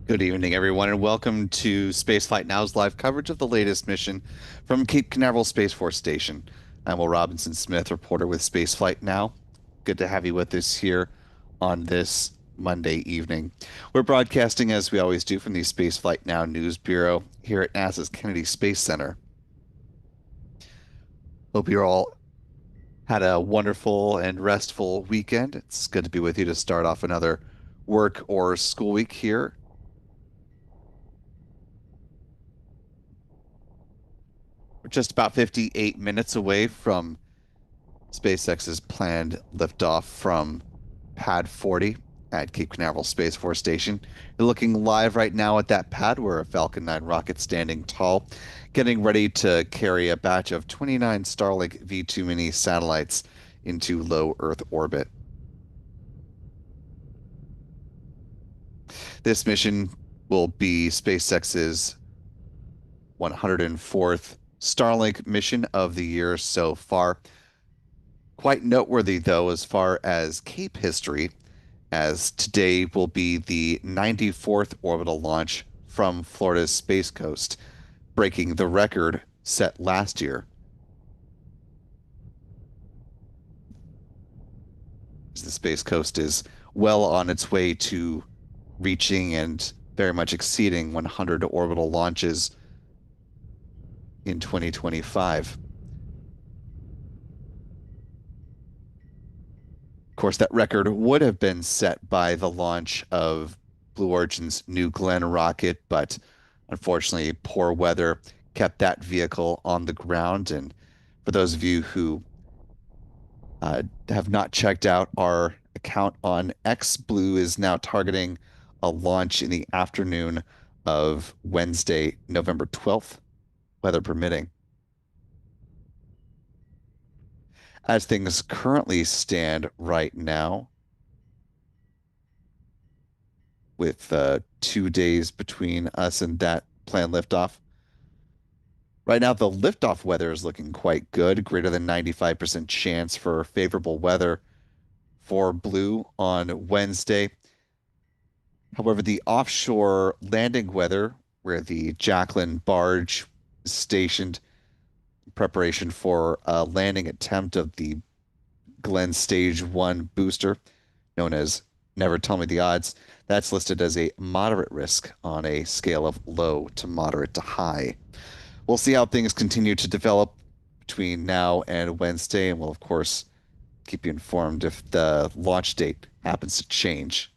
Good evening, everyone, and welcome to Spaceflight Now's live coverage of the latest mission from Cape Canaveral Space Force Station. I'm Will Robinson Smith, reporter with Spaceflight Now. Good to have you with us here on this Monday evening. We're broadcasting, as we always do, from the Spaceflight Now News Bureau here at NASA's Kennedy Space Center. Hope you all had a wonderful and restful weekend. It's good to be with you to start off another work or school week here. We're just about 58 minutes away from SpaceX's planned liftoff from Pad 40 at Cape Canaveral Space Force Station. You're looking live right now at that pad where a Falcon 9 rocket standing tall, getting ready to carry a batch of 29 Starlink V2 mini satellites into low Earth orbit. This mission will be SpaceX's 104th Starlink mission of the year so far. Quite noteworthy, though, as far as Cape history, as today will be the 94th orbital launch from Florida's Space Coast, breaking the record set last year. The Space Coast is well on its way to reaching and very much exceeding 100 orbital launches in 2025. Of course, that record would have been set by the launch of Blue Origin's New Glenn rocket, but unfortunately, poor weather kept that vehicle on the ground. And for those of you who have not checked out our account on X, Blue is now targeting a launch in the afternoon of Wednesday, November 12th, weather permitting. As things currently stand right now, with 2 days between us and that planned liftoff. Right now, the liftoff weather is looking quite good, greater than 95% chance for favorable weather for Blue on Wednesday. However, the offshore landing weather, where the Jacqueline barge is stationed in preparation for a landing attempt of the Glenn Stage 1 booster, known as Never Tell Me the Odds, that's listed as a moderate risk on a scale of low to moderate to high. We'll see how things continue to develop between now and Wednesday, and we'll, of course, keep you informed if the launch date happens to change.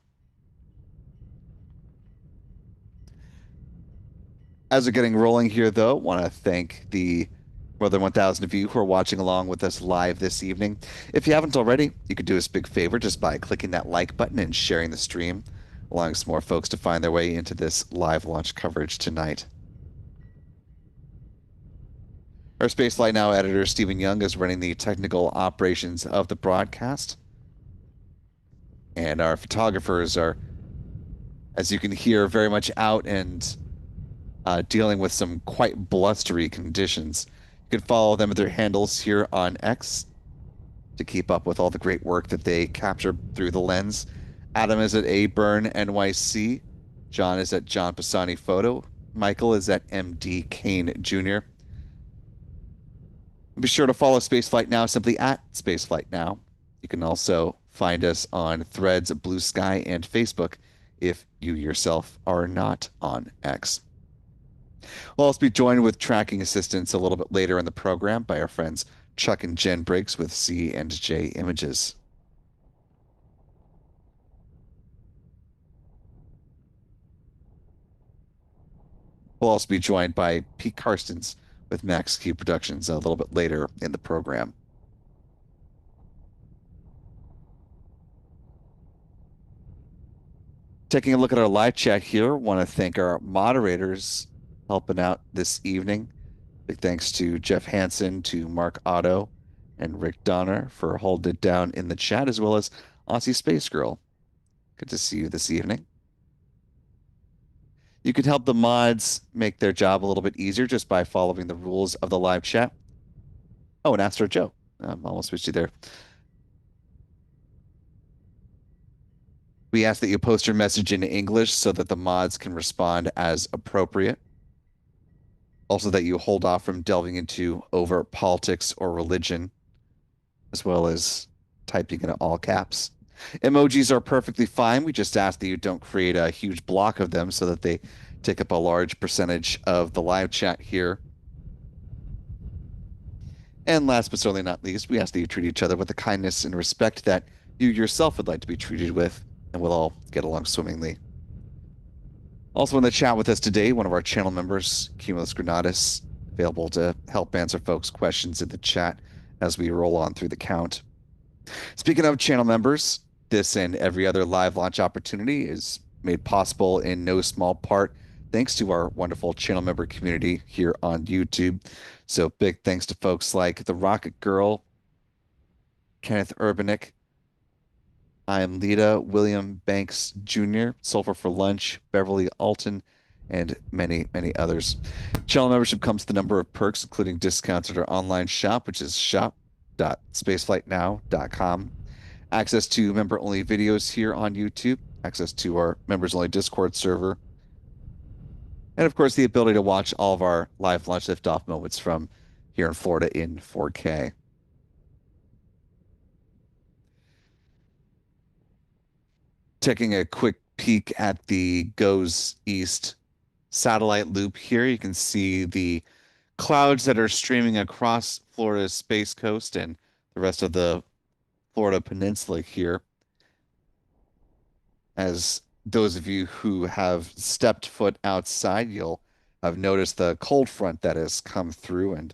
As we're getting rolling here, though, want to thank the more than 1,000 of you who are watching along with us live this evening. If you haven't already, you could do us a big favor just by clicking that like button and sharing the stream, allowing some more folks to find their way into this live launch coverage tonight. Our Spaceflight Now editor, Stephen Young, is running the technical operations of the broadcast. And our photographers are, as you can hear, very much out and dealing with some quite blustery conditions. You can follow them at their handles here on X to keep up with all the great work that they capture through the lens. Adam is at A Burn NYC. John is at John Pisani Photo. Michael is at MD Kane Jr. Be sure to follow Spaceflight Now simply at Spaceflight Now. You can also find us on Threads, Blue Sky, and Facebook if you yourself are not on X. We'll also be joined with tracking assistance a little bit later in the program by our friends Chuck and Jen Briggs with C&J Images. We'll also be joined by Pete Karstens with Max Q Productions a little bit later in the program. Taking a look at our live chat here, want to thank our moderators helping out this evening. Big thanks to Jeff Hansen, to Mark Otto, and Rick Donner for holding it down in the chat, as well as Aussie Space Girl. Good to see you this evening. You can help the mods make their job a little bit easier just by following the rules of the live chat. Oh, and Astro Joe. Almost switched you there. We ask that you post your message in English so that the mods can respond as appropriate. Also, that you hold off from delving into overt politics or religion, as well as typing in all caps. Emojis are perfectly fine. We just ask that you don't create a huge block of them so that they take up a large percentage of the live chat here. And last but certainly not least, we ask that you treat each other with the kindness and respect that you yourself would like to be treated with, and we'll all get along swimmingly. Also in the chat with us today, one of our channel members, Cumulus Granatus, available to help answer folks' questions in the chat as we roll on through the count. Speaking of channel members, this and every other live launch opportunity is made possible in no small part thanks to our wonderful channel member community here on YouTube. So big thanks to folks like the Rocket Girl, Kenneth Urbanik, I am Lita, William Banks Jr., Sulfur for Lunch, Beverly Alton, and many, many others. Channel membership comes with a number of perks, including discounts at our online shop, which is shop.spaceflightnow.com. Access to member-only videos here on YouTube, access to our members-only Discord server, and of course, the ability to watch all of our live launch liftoff moments from here in Florida in 4K. Taking a quick peek at the Goes East satellite loop here, you can see the clouds that are streaming across Florida's Space Coast and the rest of the Florida Peninsula here. As those of you who have stepped foot outside, you'll have noticed the cold front that has come through and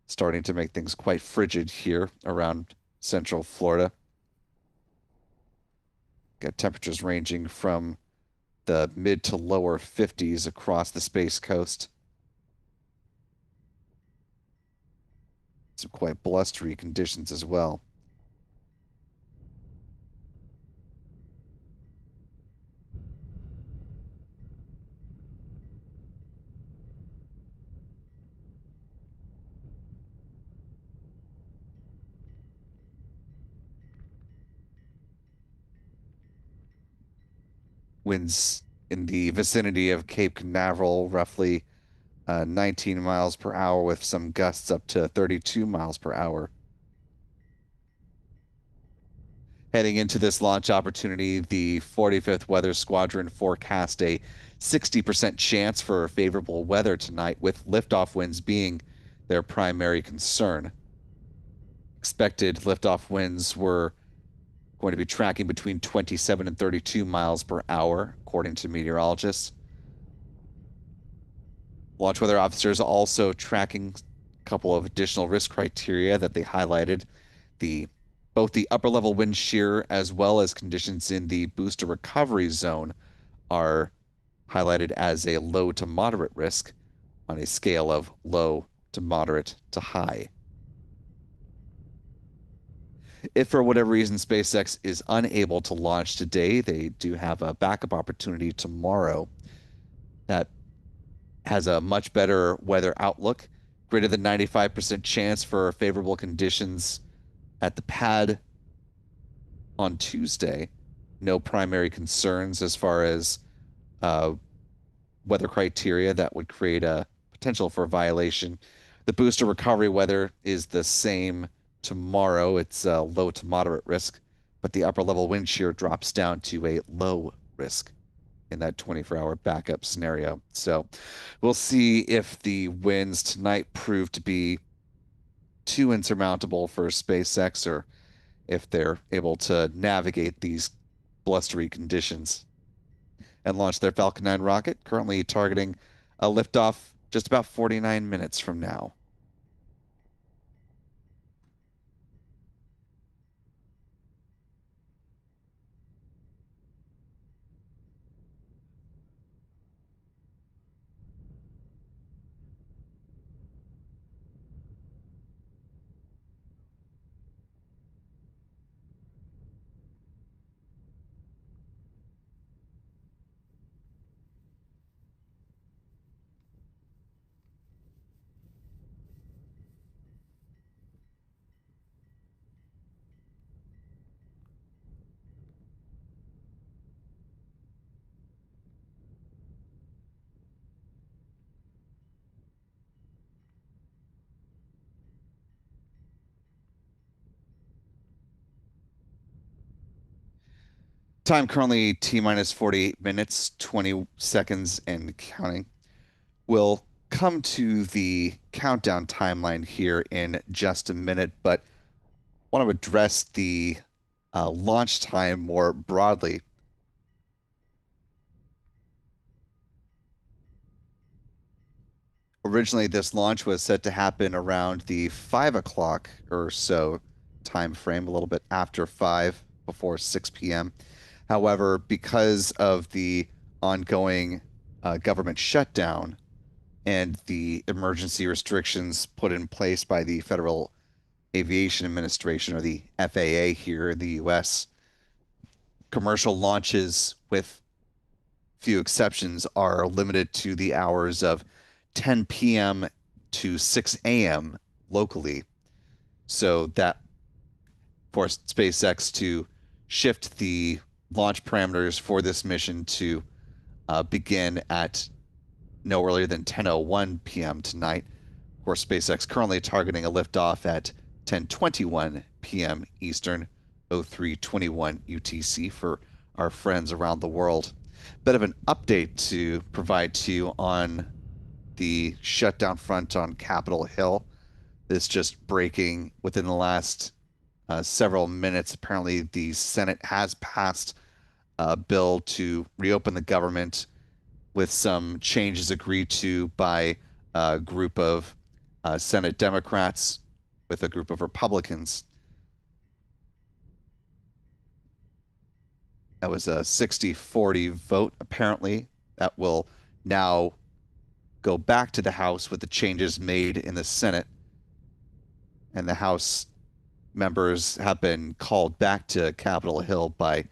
starting to make things quite frigid here around central Florida. Got temperatures ranging from the mid to lower 50s across the Space Coast. Some quite blustery conditions as well. Winds in the vicinity of Cape Canaveral, roughly 19 miles per hour, with some gusts up to 32 miles per hour. Heading into this launch opportunity, the 45th Weather Squadron forecast a 60% chance for favorable weather tonight, with liftoff winds being their primary concern. Expected liftoff winds were going to be tracking between 27 and 32 miles per hour, according to meteorologists. Launch weather officers also tracking a couple of additional risk criteria that they highlighted. The both the upper level wind shear as well as conditions in the booster recovery zone are highlighted as a low to moderate risk on a scale of low to moderate to high. If for whatever reason SpaceX is unable to launch today, they do have a backup opportunity tomorrow that has a much better weather outlook, greater than 95% chance for favorable conditions at the pad on Tuesday. No primary concerns as far as uh, weather criteria that would create a potential for violation. The booster recovery weather is the same tomorrow. It's low to moderate risk, but the upper level wind shear drops down to a low risk in that 24-hour backup scenario. So we'll see if the winds tonight prove to be too insurmountable for SpaceX or if they're able to navigate these blustery conditions and launch their Falcon 9 rocket, currently targeting a liftoff just about 49 minutes from now. Time currently T minus 48 minutes, 20 seconds, and counting. We'll come to the countdown timeline here in just a minute, but want to address the launch time more broadly. Originally, this launch was set to happen around the 5 o'clock or so time frame, a little bit after 5, before 6 p.m. However, because of the ongoing government shutdown and the emergency restrictions put in place by the Federal Aviation Administration, or the FAA here in the US, commercial launches, with few exceptions, are limited to the hours of 10 p.m. to 6 a.m. locally. So that forced SpaceX to shift the launch parameters for this mission to begin at no earlier than 10:01 p.m. tonight. Of course, SpaceX currently targeting a liftoff at 10:21 p.m. Eastern, 0321 UTC for our friends around the world. Bit of an update to provide to you on the shutdown front on Capitol Hill. This just breaking within the last several minutes. Apparently, the Senate has passed a bill to reopen the government, with some changes agreed to by a group of Senate Democrats with a group of Republicans. That was a 60-40 vote, apparently. That will now go back to the House with the changes made in the Senate. And the House members have been called back to Capitol Hill by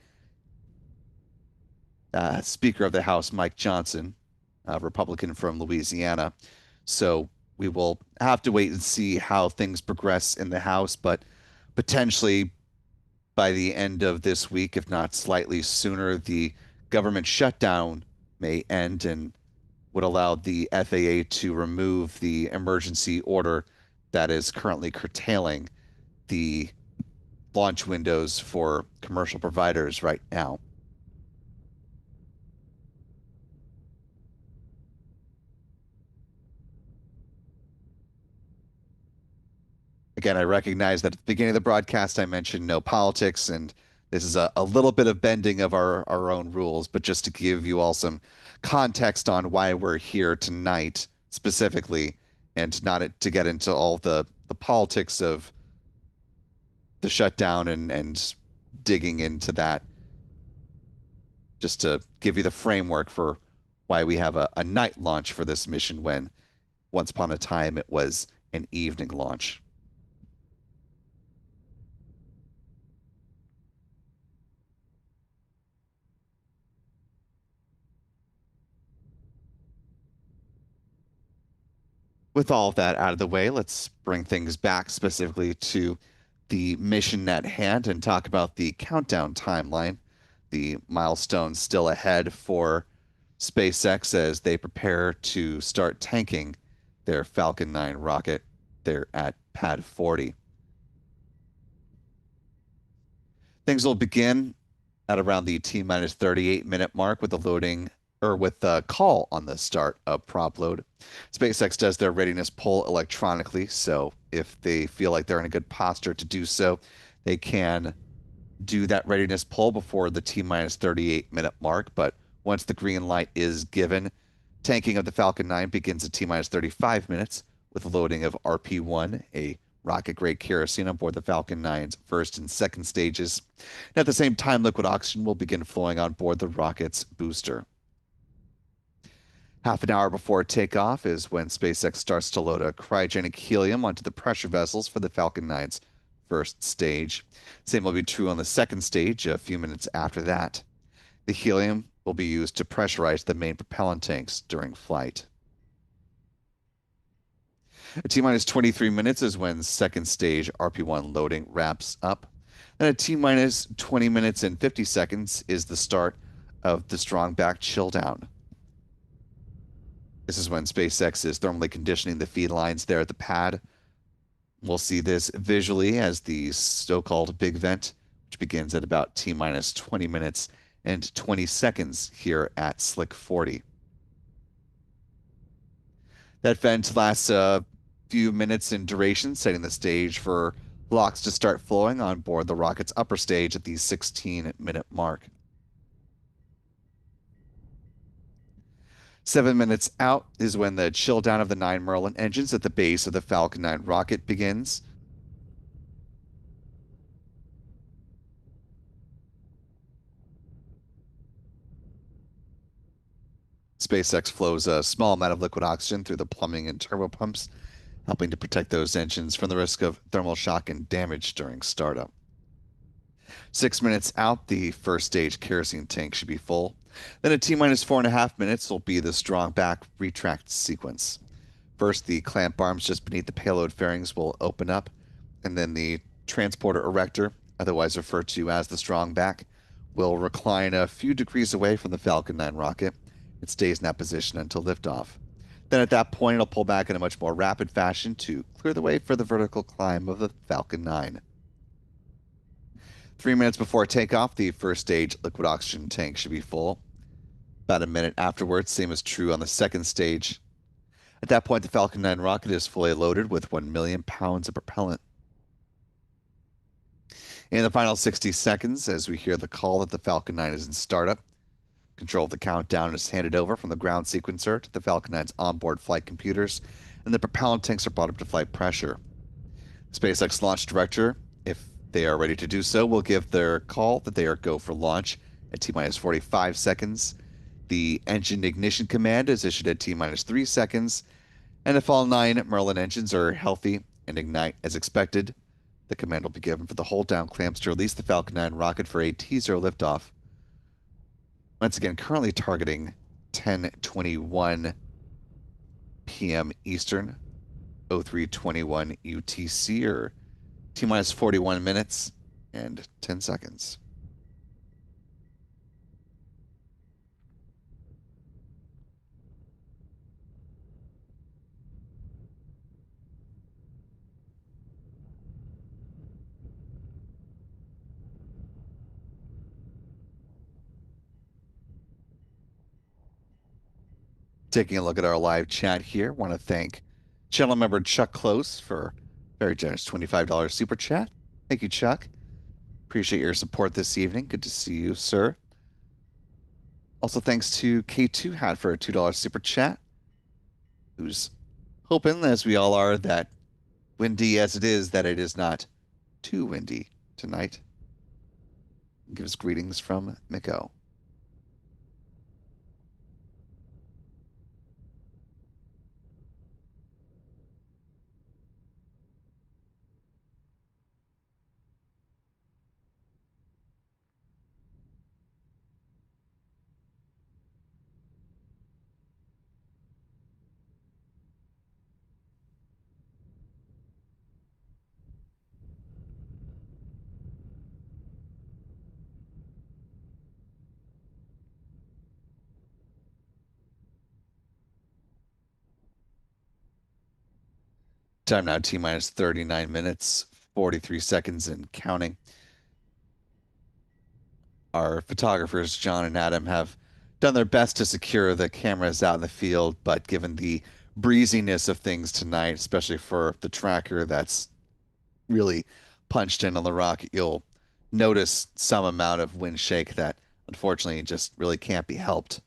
Speaker of the House Mike Johnson, a Republican from Louisiana. So we will have to wait and see how things progress in the House, but potentially by the end of this week, if not slightly sooner, the government shutdown may end and would allow the FAA to remove the emergency order that is currently curtailing the launch windows for commercial providers right now. Again, I recognize that at the beginning of the broadcast, I mentioned no politics, and this is a little bit of bending of our own rules, but just to give you all some context on why we're here tonight specifically, and not to get into all the politics of the shutdown and digging into that, just to give you the framework for why we have a night launch for this mission when once upon a time it was an evening launch. With all of that out of the way, let's bring things back specifically to the mission at hand and talk about the countdown timeline, the milestones still ahead for SpaceX as they prepare to start tanking their Falcon 9 rocket there at Pad 40. Things will begin at around the T minus 38-minute mark with the loading, or with the call on the start of prop load. SpaceX does their readiness poll electronically, so if they feel like they're in a good posture to do so, they can do that readiness poll before the T minus 38-minute mark. But once the green light is given, tanking of the Falcon 9 begins at T minus 35 minutes with loading of RP1, a rocket grade kerosene on board the Falcon 9's first and second stages. And at the same time, liquid oxygen will begin flowing on board the rocket's booster. Half an hour before takeoff is when SpaceX starts to load a cryogenic helium onto the pressure vessels for the Falcon 9's first stage. Same will be true on the second stage a few minutes after that. The helium will be used to pressurize the main propellant tanks during flight. At T minus 23 minutes is when second stage RP1 loading wraps up. And at T minus 20 minutes and 50 seconds is the start of the strong back chill down. This is when SpaceX is thermally conditioning the feed lines there at the pad. We'll see this visually as the so-called big vent, which begins at about T minus 20 minutes and 20 seconds here at Slick 40. That vent lasts a few minutes in duration, setting the stage for locks to start flowing on board the rocket's upper stage at the 16-minute mark. 7 minutes out is when the chill down of the 9 Merlin engines at the base of the Falcon 9 rocket begins. SpaceX flows a small amount of liquid oxygen through the plumbing and turbopumps, helping to protect those engines from the risk of thermal shock and damage during startup. 6 minutes out, the first stage kerosene tank should be full. Then at T minus 4.5 minutes will be the strong back retract sequence. First, the clamp arms just beneath the payload fairings will open up, and then the transporter erector, otherwise referred to as the strong back, will recline a few degrees away from the Falcon 9 rocket. It stays in that position until liftoff. Then at that point, it'll pull back in a much more rapid fashion to clear the way for the vertical climb of the Falcon 9. 3 minutes before takeoff, the first stage liquid oxygen tank should be full. About a minute afterwards, same is true on the second stage. At that point, the Falcon 9 rocket is fully loaded with 1 million pounds of propellant. In the final 60 seconds, as we hear the call that the Falcon 9 is in startup, control of the countdown is handed over from the ground sequencer to the Falcon 9's onboard flight computers, and the propellant tanks are brought up to flight pressure. SpaceX launch director, if they are ready to do so, will give their call that they are go for launch at T minus 45 seconds. The engine ignition command is issued at T minus 3 seconds, and if all 9 Merlin engines are healthy and ignite as expected, the command will be given for the hold down clamps to release the Falcon 9 rocket for a T0 liftoff. Once again, currently targeting 10:21 p.m. Eastern, 03:21 UTC, or T minus 41 minutes and 10 seconds. Taking a look at our live chat here, want to thank channel member Chuck Close for very generous $25 super chat. Thank you, Chuck. Appreciate your support this evening. Good to see you, sir. Also, thanks to K2 Hat for a $2 super chat, who's hoping, as we all are, that windy as it is, that it is not too windy tonight. Gives greetings from Miko. Time now, T minus 39 minutes, 43 seconds, and counting. Our photographers, John and Adam, have done their best to secure the cameras out in the field, but given the breeziness of things tonight, especially for the tracker that's really punched in on the rocket, you'll notice some amount of wind shake that unfortunately just really can't be helped.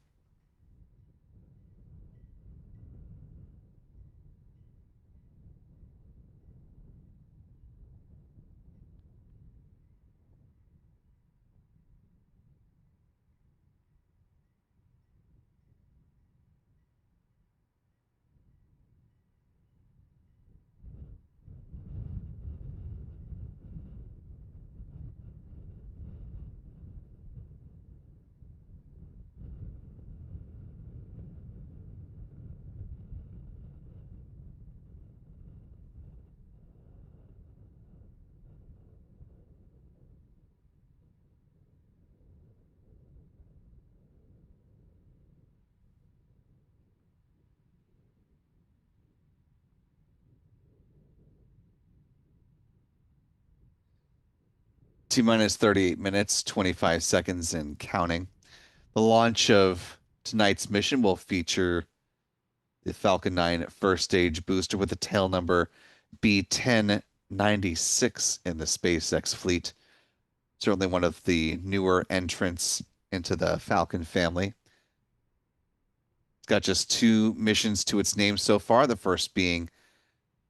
T minus 38 minutes, 25 seconds and counting. The launch of tonight's mission will feature the Falcon 9 first stage booster with the tail number B1096 in the SpaceX fleet. Certainly one of the newer entrants into the Falcon family. It's got just two missions to its name so far, the first being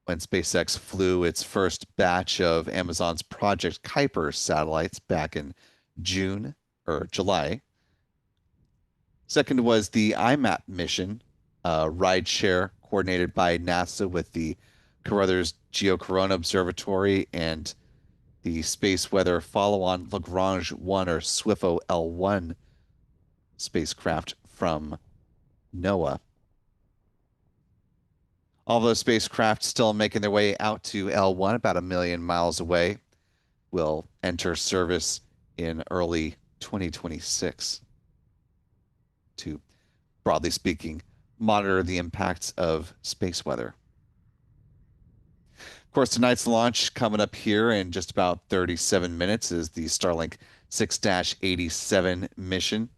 when SpaceX flew its first batch of Amazon's Project Kuiper satellites back in June or July. Second was the IMAP mission, rideshare coordinated by NASA with the Carruthers Geocorona Observatory and the space weather follow-on Lagrange 1 or SWIFO L1 spacecraft from NOAA. All those spacecraft still making their way out to L1, about 1 million miles away, will enter service in early 2026 to, broadly speaking, monitor the impacts of space weather. Of course, tonight's launch coming up here in just about 37 minutes is the Starlink 6-87 mission.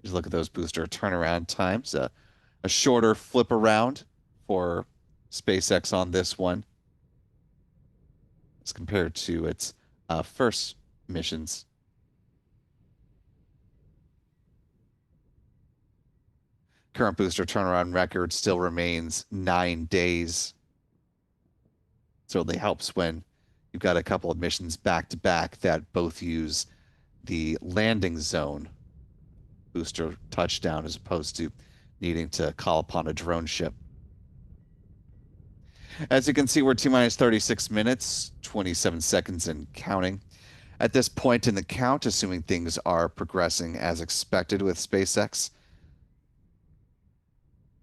Just look at those booster turnaround times. A shorter flip around for SpaceX on this one as compared to its first missions. Current booster turnaround record still remains 9 days. Certainly helps when you've got a couple of missions back to back that both use the landing zone booster touchdown as opposed to needing to call upon a drone ship. As you can see, we're T minus 36 minutes, 27 seconds and counting. At this point in the count, assuming things are progressing as expected with SpaceX,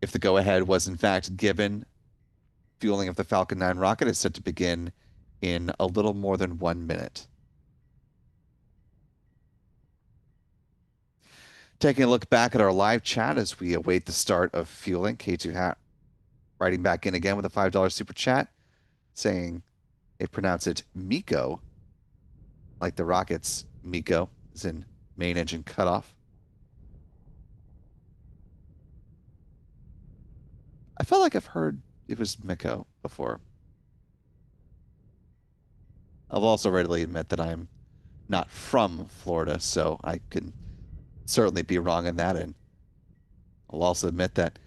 if the go-ahead was in fact given, fueling of the Falcon 9 rocket is set to begin in a little more than 1 minute. Taking a look back at our live chat as we await the start of fueling, K2 Hat writing back in again with a $5 super chat saying they pronounce it Miko, like the rocket's Miko, as in main engine cutoff. I felt like I've heard it was Miko before. I'll also readily admit that I'm not from Florida, so I can certainly be wrong in that. And I'll also admit that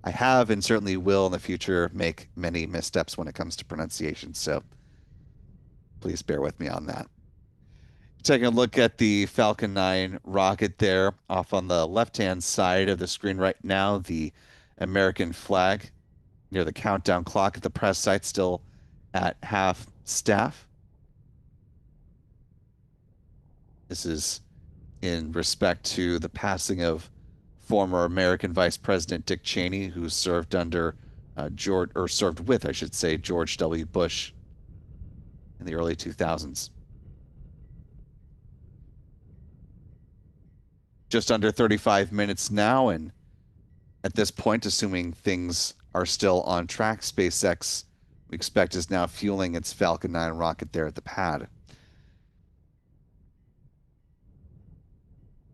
I have and certainly will in the future make many missteps when it comes to pronunciation. So please bear with me on that. Taking a look at the Falcon 9 rocket there off on the left-hand side of the screen right now, the American flag near the countdown clock at the press site still at half staff. This is in respect to the passing of former American Vice President Dick Cheney, who served under served with, I should say, George W. Bush in the early 2000s. Just under 35 minutes now, and at this point, assuming things are still on track, SpaceX, we expect, is now fueling its Falcon 9 rocket there at the pad.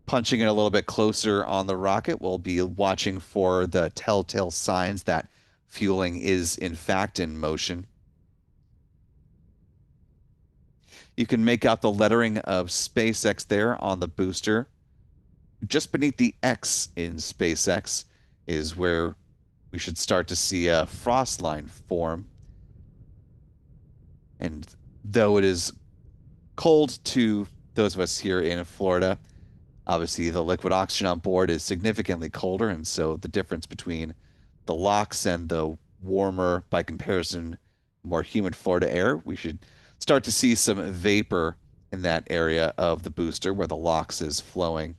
Punching it a little bit closer on the rocket, we'll be watching for the telltale signs that fueling is in fact in motion. You can make out the lettering of SpaceX there on the booster. Just beneath the X in SpaceX is where we should start to see a frost line form. And though it is cold to those of us here in Florida, obviously the liquid oxygen on board is significantly colder, and so the difference between the LOX and the warmer, by comparison, more humid Florida air, we should start to see some vapor in that area of the booster where the LOX is flowing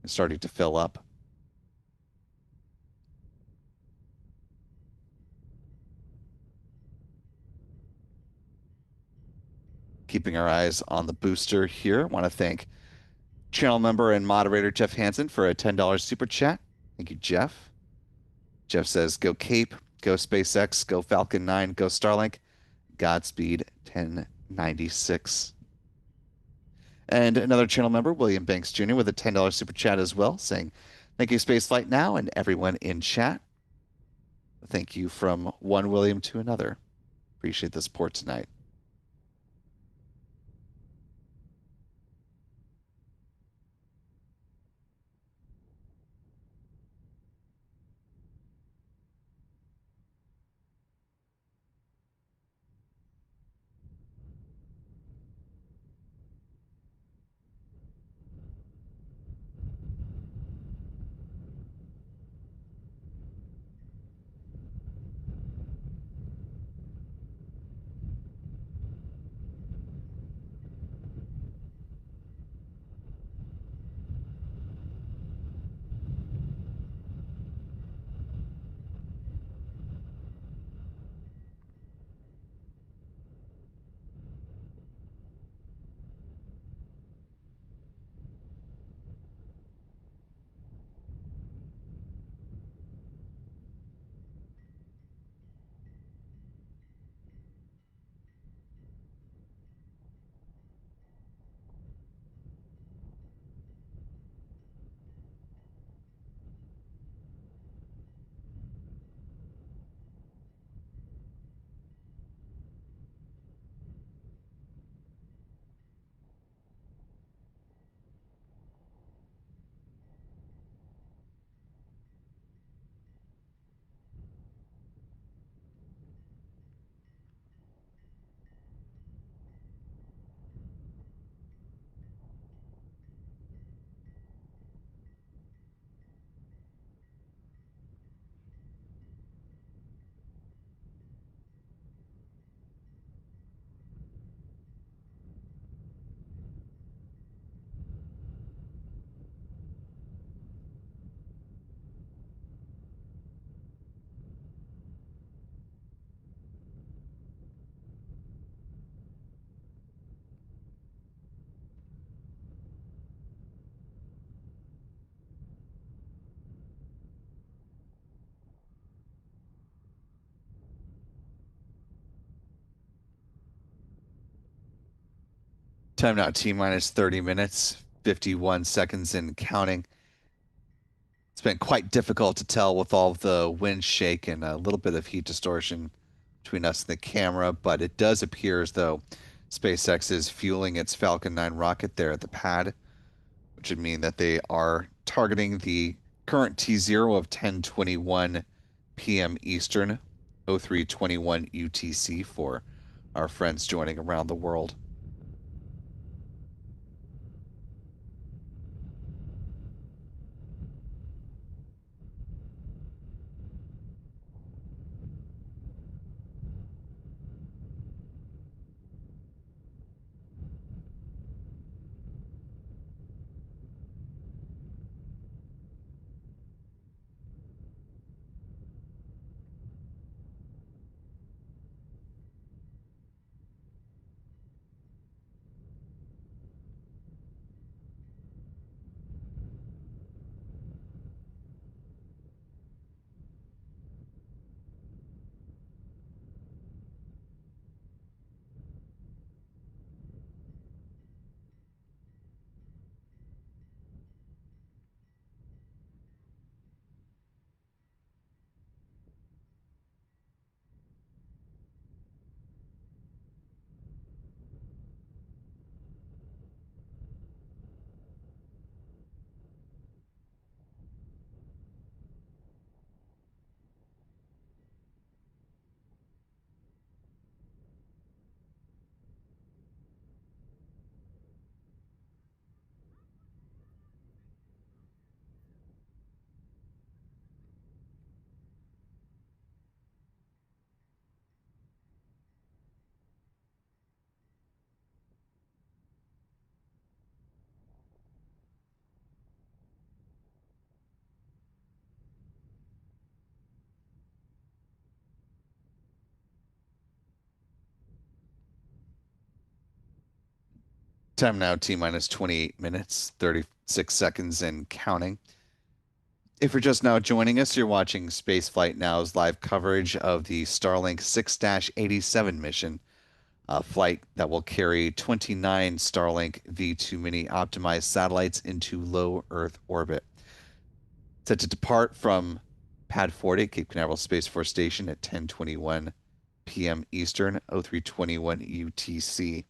and starting to fill up. Keeping our eyes on the booster here. I want to thank channel member and moderator Jeff Hansen for a $10 super chat. Thank you, Jeff. Jeff says, go Cape, go SpaceX, go Falcon 9, go Starlink, Godspeed 1096. And another channel member, William Banks Jr., with a $10 super chat as well, saying, "Thank you, Spaceflight Now, and everyone in chat." Thank you from one William to another. Appreciate the support tonight. Time now, T minus 30 minutes, 51 seconds and counting. It's been quite difficult to tell with all of the wind shake and a little bit of heat distortion between us and the camera, but it does appear as though SpaceX is fueling its Falcon 9 rocket there at the pad, which would mean that they are targeting the current T0 of 10:21 p.m. Eastern, 0321 UTC for our friends joining around the world. Time now, T minus 28 minutes, 36 seconds and counting. If you're just now joining us, you're watching Spaceflight Now's live coverage of the Starlink 6-87 mission A flight that will carry 29 Starlink V2 mini optimized satellites into low Earth orbit. Set to depart from Pad 40, Cape Canaveral Space Force Station at 10:21 p.m. Eastern, 0321 UTC.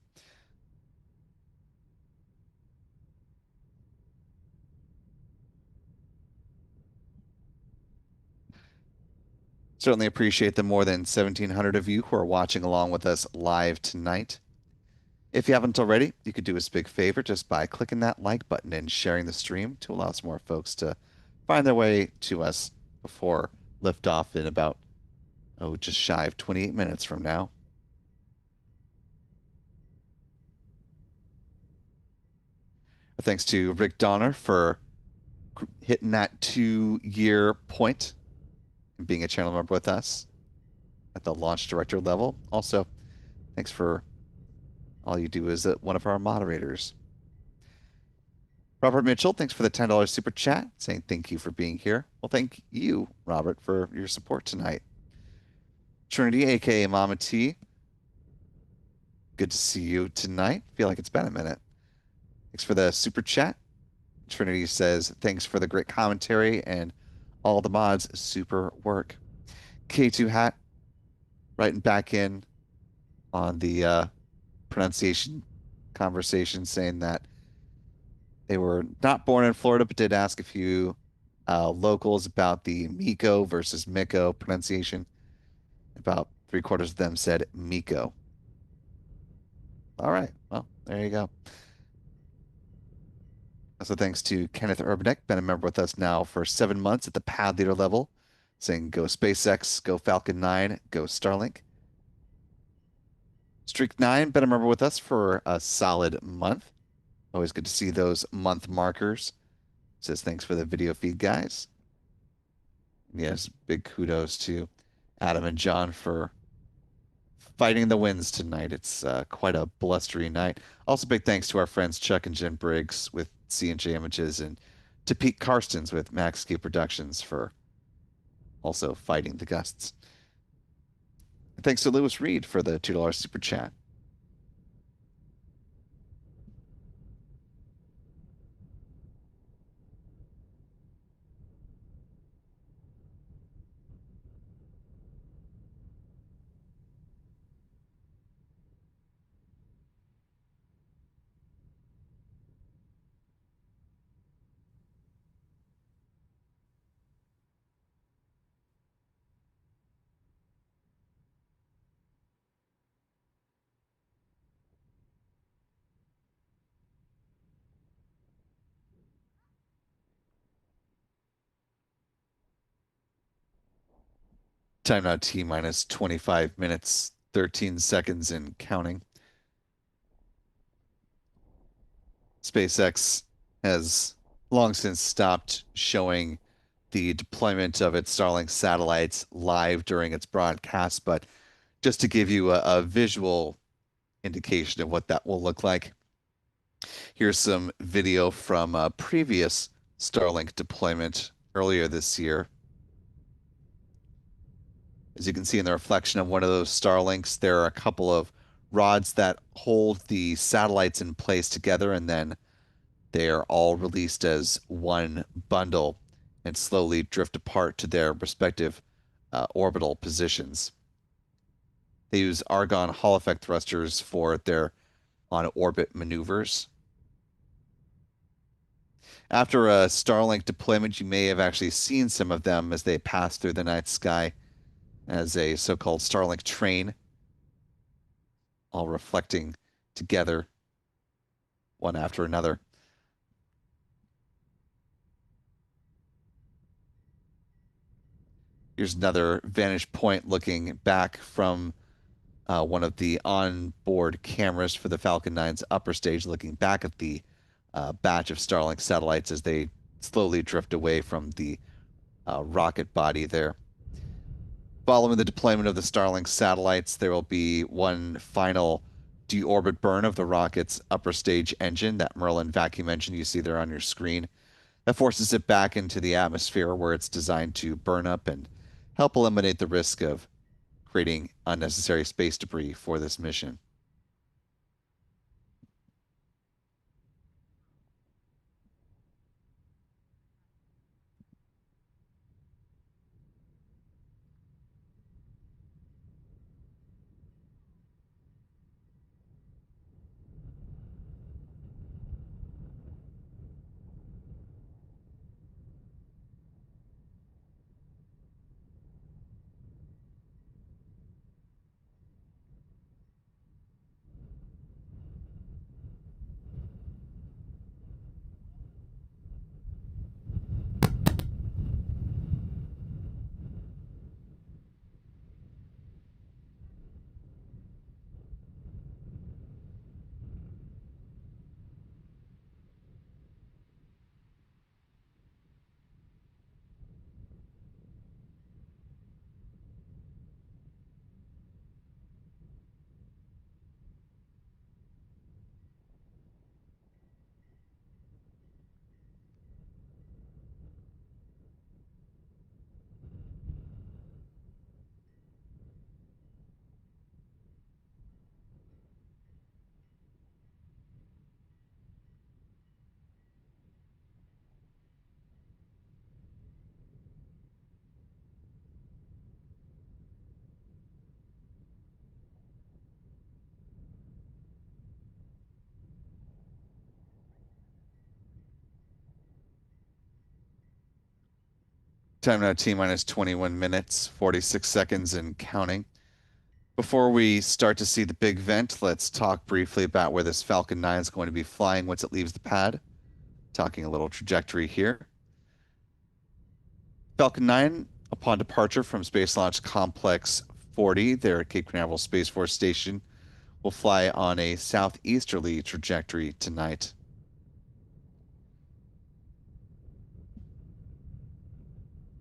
Certainly appreciate the more than 1,700 of you who are watching along with us live tonight. If you haven't already, you could do us a big favor just by clicking that like button and sharing the stream to allow some more folks to find their way to us before liftoff in about, just shy of 28 minutes from now. Thanks to Rick Donner for hitting that 2-year point and being a channel member with us at the launch director level. Also, thanks for all you do as one of our moderators. Robert Mitchell, thanks for the $10 super chat, saying thank you for being here. Well, thank you, Robert, for your support tonight. Trinity, aka Mama T, good to see you tonight. Feel like it's been a minute. Thanks for the super chat. Trinity says, thanks for the great commentary and all the mods. Super work. K2 Hat, writing back in on the pronunciation conversation, saying that they were not born in Florida, but did ask a few locals about the Miko versus Miko pronunciation. About 3/4 of them said Miko. All right. Well, there you go. Also, thanks to Kenneth Urbanek, been a member with us now for 7 months at the pad leader level, saying go SpaceX, go Falcon 9, go Starlink. Streak 9, been a member with us for a solid month. Always good to see those month markers. Says thanks for the video feed, guys. Yes, big kudos to Adam and John for fighting the winds tonight. It's quite a blustery night. Also, big thanks to our friends Chuck and Jen Briggs with C&J Images and to Pete Karstens with Maxscape Productions for also fighting the gusts. And thanks to Lewis Reed for the $2 super chat. Time now T minus 25 minutes, 13 seconds and counting. SpaceX has long since stopped showing the deployment of its Starlink satellites live during its broadcast, but just to give you a visual indication of what that will look like, here's some video from a previous Starlink deployment earlier this year. As you can see in the reflection of one of those Starlinks, there are a couple of rods that hold the satellites in place together, and then they are all released as one bundle and slowly drift apart to their respective orbital positions. They use argon Hall effect thrusters for their on-orbit maneuvers. After a Starlink deployment, you may have actually seen some of them as they pass through the night sky as a so-called Starlink train, all reflecting together one after another. Here's another vantage point looking back from one of the onboard cameras for the Falcon 9's upper stage, looking back at the batch of Starlink satellites as they slowly drift away from the rocket body there. Following the deployment of the Starlink satellites, there will be one final deorbit burn of the rocket's upper stage engine, that Merlin vacuum engine you see there on your screen. That forces it back into the atmosphere where it's designed to burn up and help eliminate the risk of creating unnecessary space debris for this mission. Time now T minus 21 minutes, 46 seconds and counting. Before we start to see the big vent, let's talk briefly about where this Falcon 9 is going to be flying once it leaves the pad. Talking a little trajectory here. Falcon 9, upon departure from Space Launch Complex 40, there at Cape Canaveral Space Force Station, will fly on a southeasterly trajectory tonight.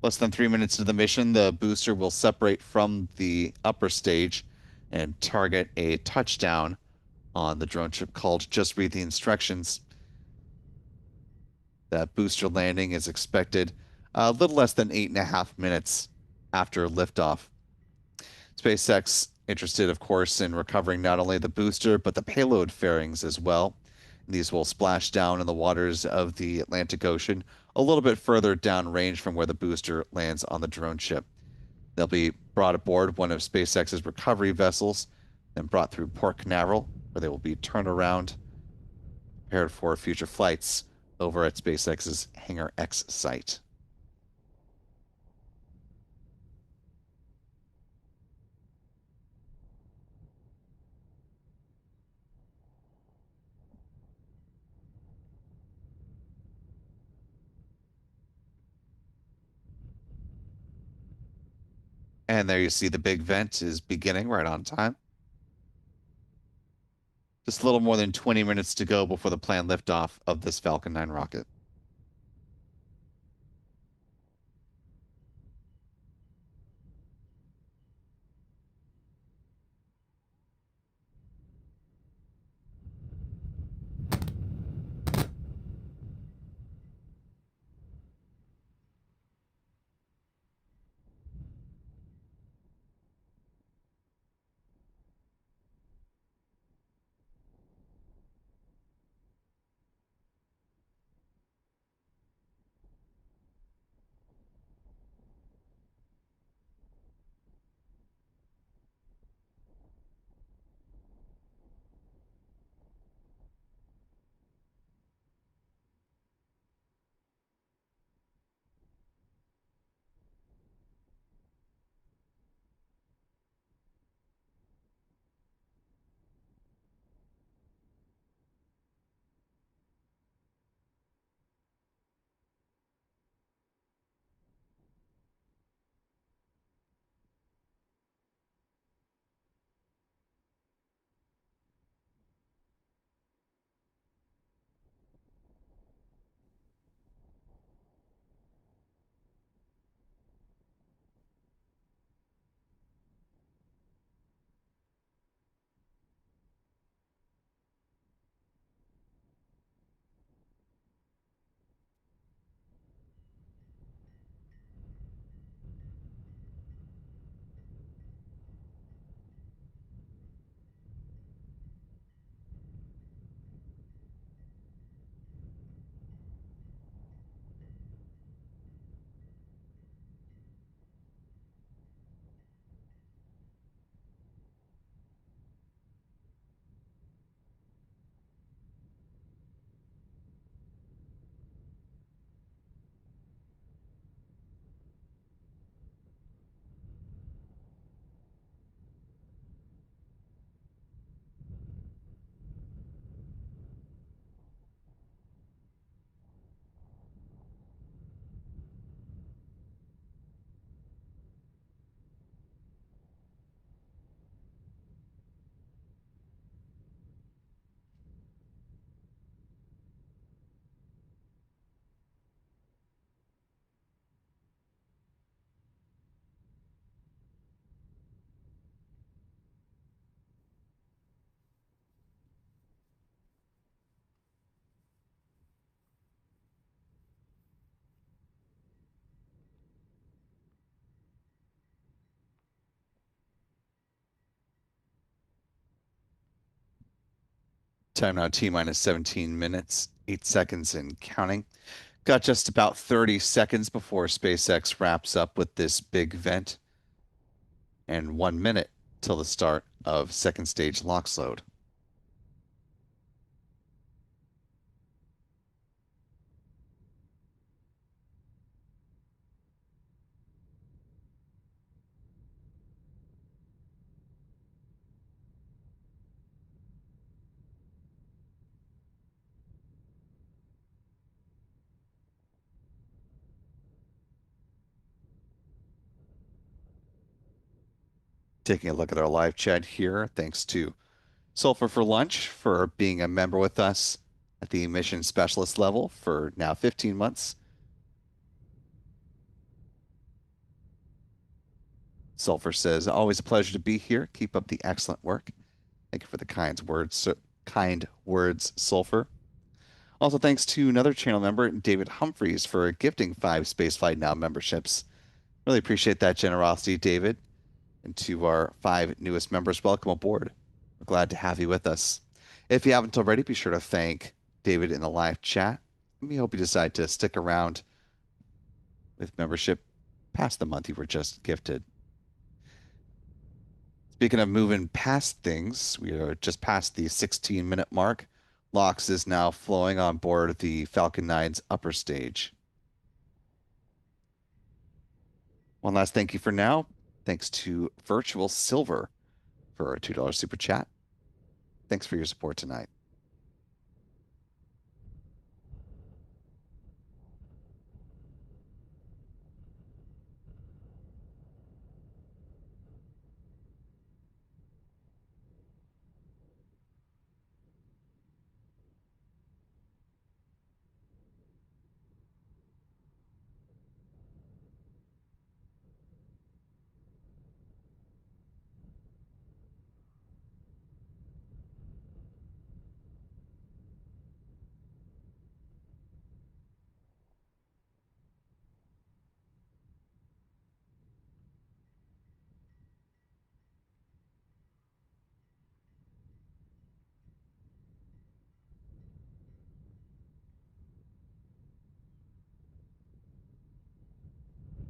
Less than 3 minutes into the mission, the booster will separate from the upper stage and target a touchdown on the drone ship called Just Read the Instructions. That booster landing is expected a little less than 8.5 minutes after liftoff. SpaceX interested, of course, in recovering not only the booster, but the payload fairings as well. These will splash down in the waters of the Atlantic Ocean, a little bit further downrange from where the booster lands on the drone ship. They'll be brought aboard one of SpaceX's recovery vessels, then brought through Port Canaveral, where they will be turned around, prepared for future flights over at SpaceX's Hangar X site. And there you see the big vent is beginning right on time. Just a little more than 20 minutes to go before the planned liftoff of this Falcon 9 rocket. Time now T minus 17 minutes, 8 seconds and counting. Got just about 30 seconds before SpaceX wraps up with this big vent, and 1 minute till the start of second stage LOX load. Taking a look at our live chat here. Thanks to Sulfur for Lunch for being a member with us at the mission specialist level for now 15 months. Sulfur says, always a pleasure to be here. Keep up the excellent work. Thank you for the kind words, Sulfur. Also, thanks to another channel member, David Humphreys, for gifting 5 Spaceflight Now memberships. Really appreciate that generosity, David. And to our 5 newest members, welcome aboard. We're glad to have you with us. If you haven't already, be sure to thank David in the live chat. We hope you decide to stick around with membership past the month you were just gifted. Speaking of moving past things, we are just past the 16-minute mark. LOX is now flowing on board the Falcon 9's upper stage. One last thank you for now. Thanks to Virtual Silver for a $2 super chat. Thanks for your support tonight.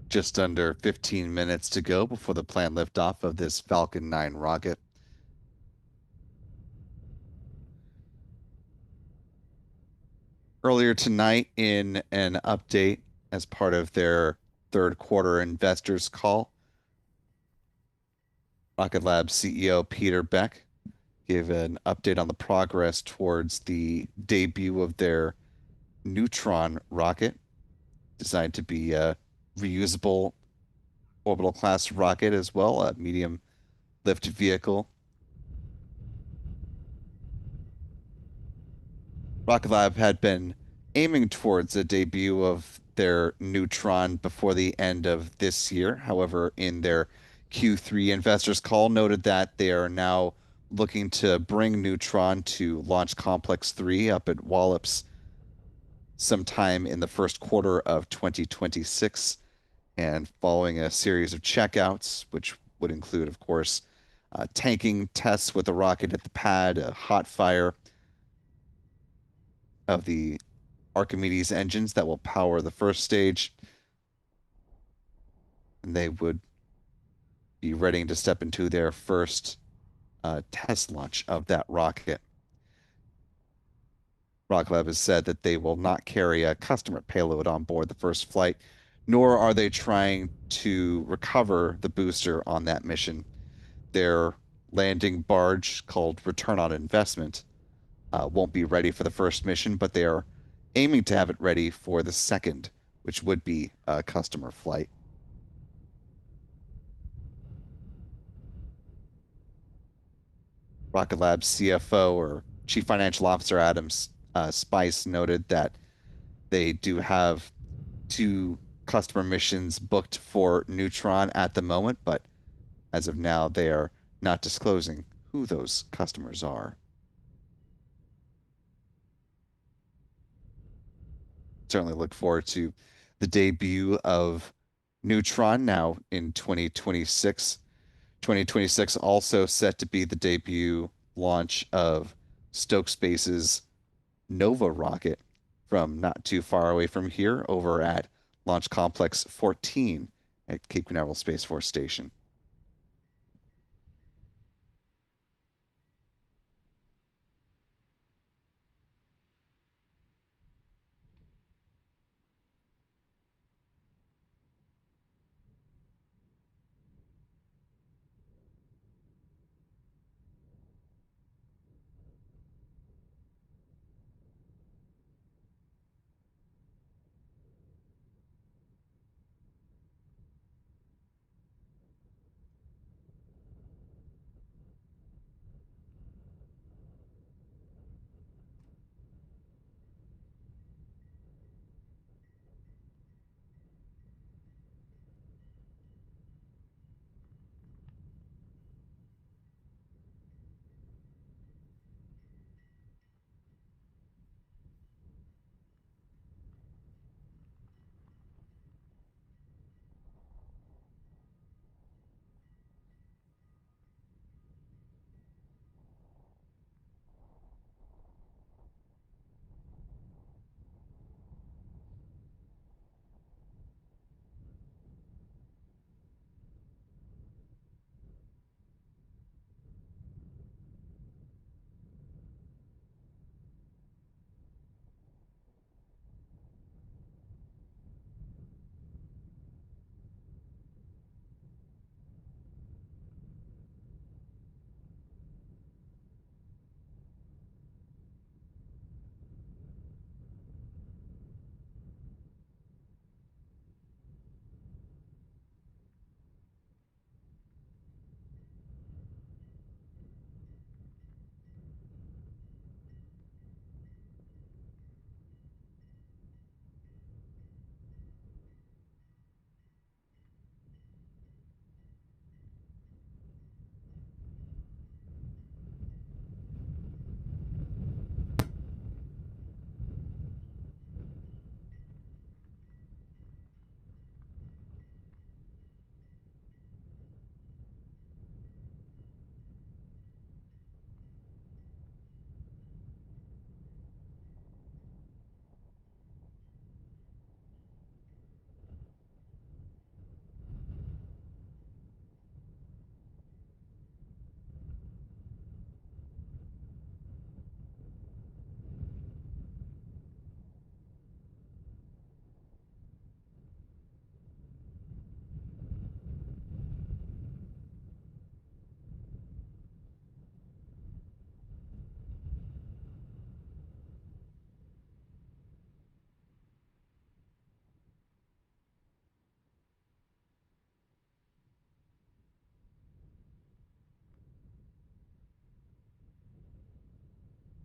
Just under 15 minutes to go before the planned liftoff of this Falcon 9 rocket. Earlier tonight, in an update as part of their third quarter investors call, Rocket Lab CEO Peter Beck gave an update on the progress towards the debut of their Neutron rocket, designed to be a reusable orbital class rocket as well, a medium lift vehicle. Rocket Lab had been aiming towards a debut of their Neutron before the end of this year. However, in their Q3 investors call, noted that they are now looking to bring Neutron to Launch Complex 3 up at Wallops sometime in the first quarter of 2026, and following a series of checkouts, which would include, of course, tanking tests with the rocket at the pad, a hot fire of the Archimedes engines that will power the first stage, and they would be ready to step into their first test launch of that rocket. Rocket Lab has said that they will not carry a customer payload on board the first flight, nor are they trying to recover the booster on that mission. Their landing barge, called Return on Investment, won't be ready for the first mission, but they are aiming to have it ready for the second, which would be a customer flight. Rocket Lab's CFO, or Chief Financial Officer Adam Spice, noted that they do have 2 customer missions booked for Neutron at the moment, but as of now, they are not disclosing who those customers are. Certainly look forward to the debut of Neutron now in 2026. 2026 also set to be the debut launch of Stoke Space's Nova rocket from not too far away from here over at Launch Complex 14 at Cape Canaveral Space Force Station.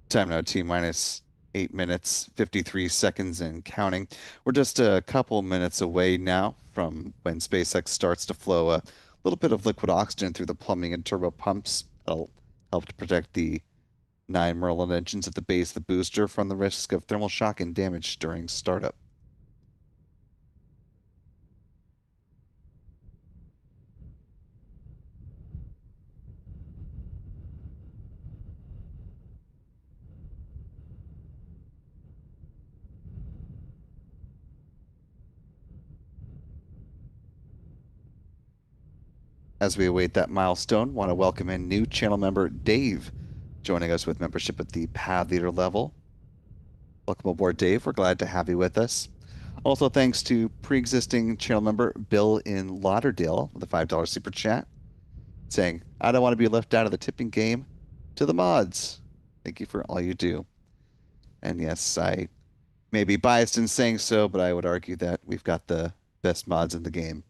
Time now, T minus 8 minutes, 53 seconds and counting. We're just a couple minutes away now from when SpaceX starts to flow a little bit of liquid oxygen through the plumbing and turbo pumps. That'll help to protect the 9 Merlin engines at the base of the booster from the risk of thermal shock and damage during startup. As we await that milestone, want to welcome in new channel member Dave, joining us with membership at the pad leader level. Welcome aboard, Dave. We're glad to have you with us. Also, thanks to pre-existing channel member Bill in Lauderdale with a $5 super chat, saying, I don't want to be left out of the tipping game to the mods. Thank you for all you do. And yes, I may be biased in saying so, but I would argue that we've got the best mods in the game.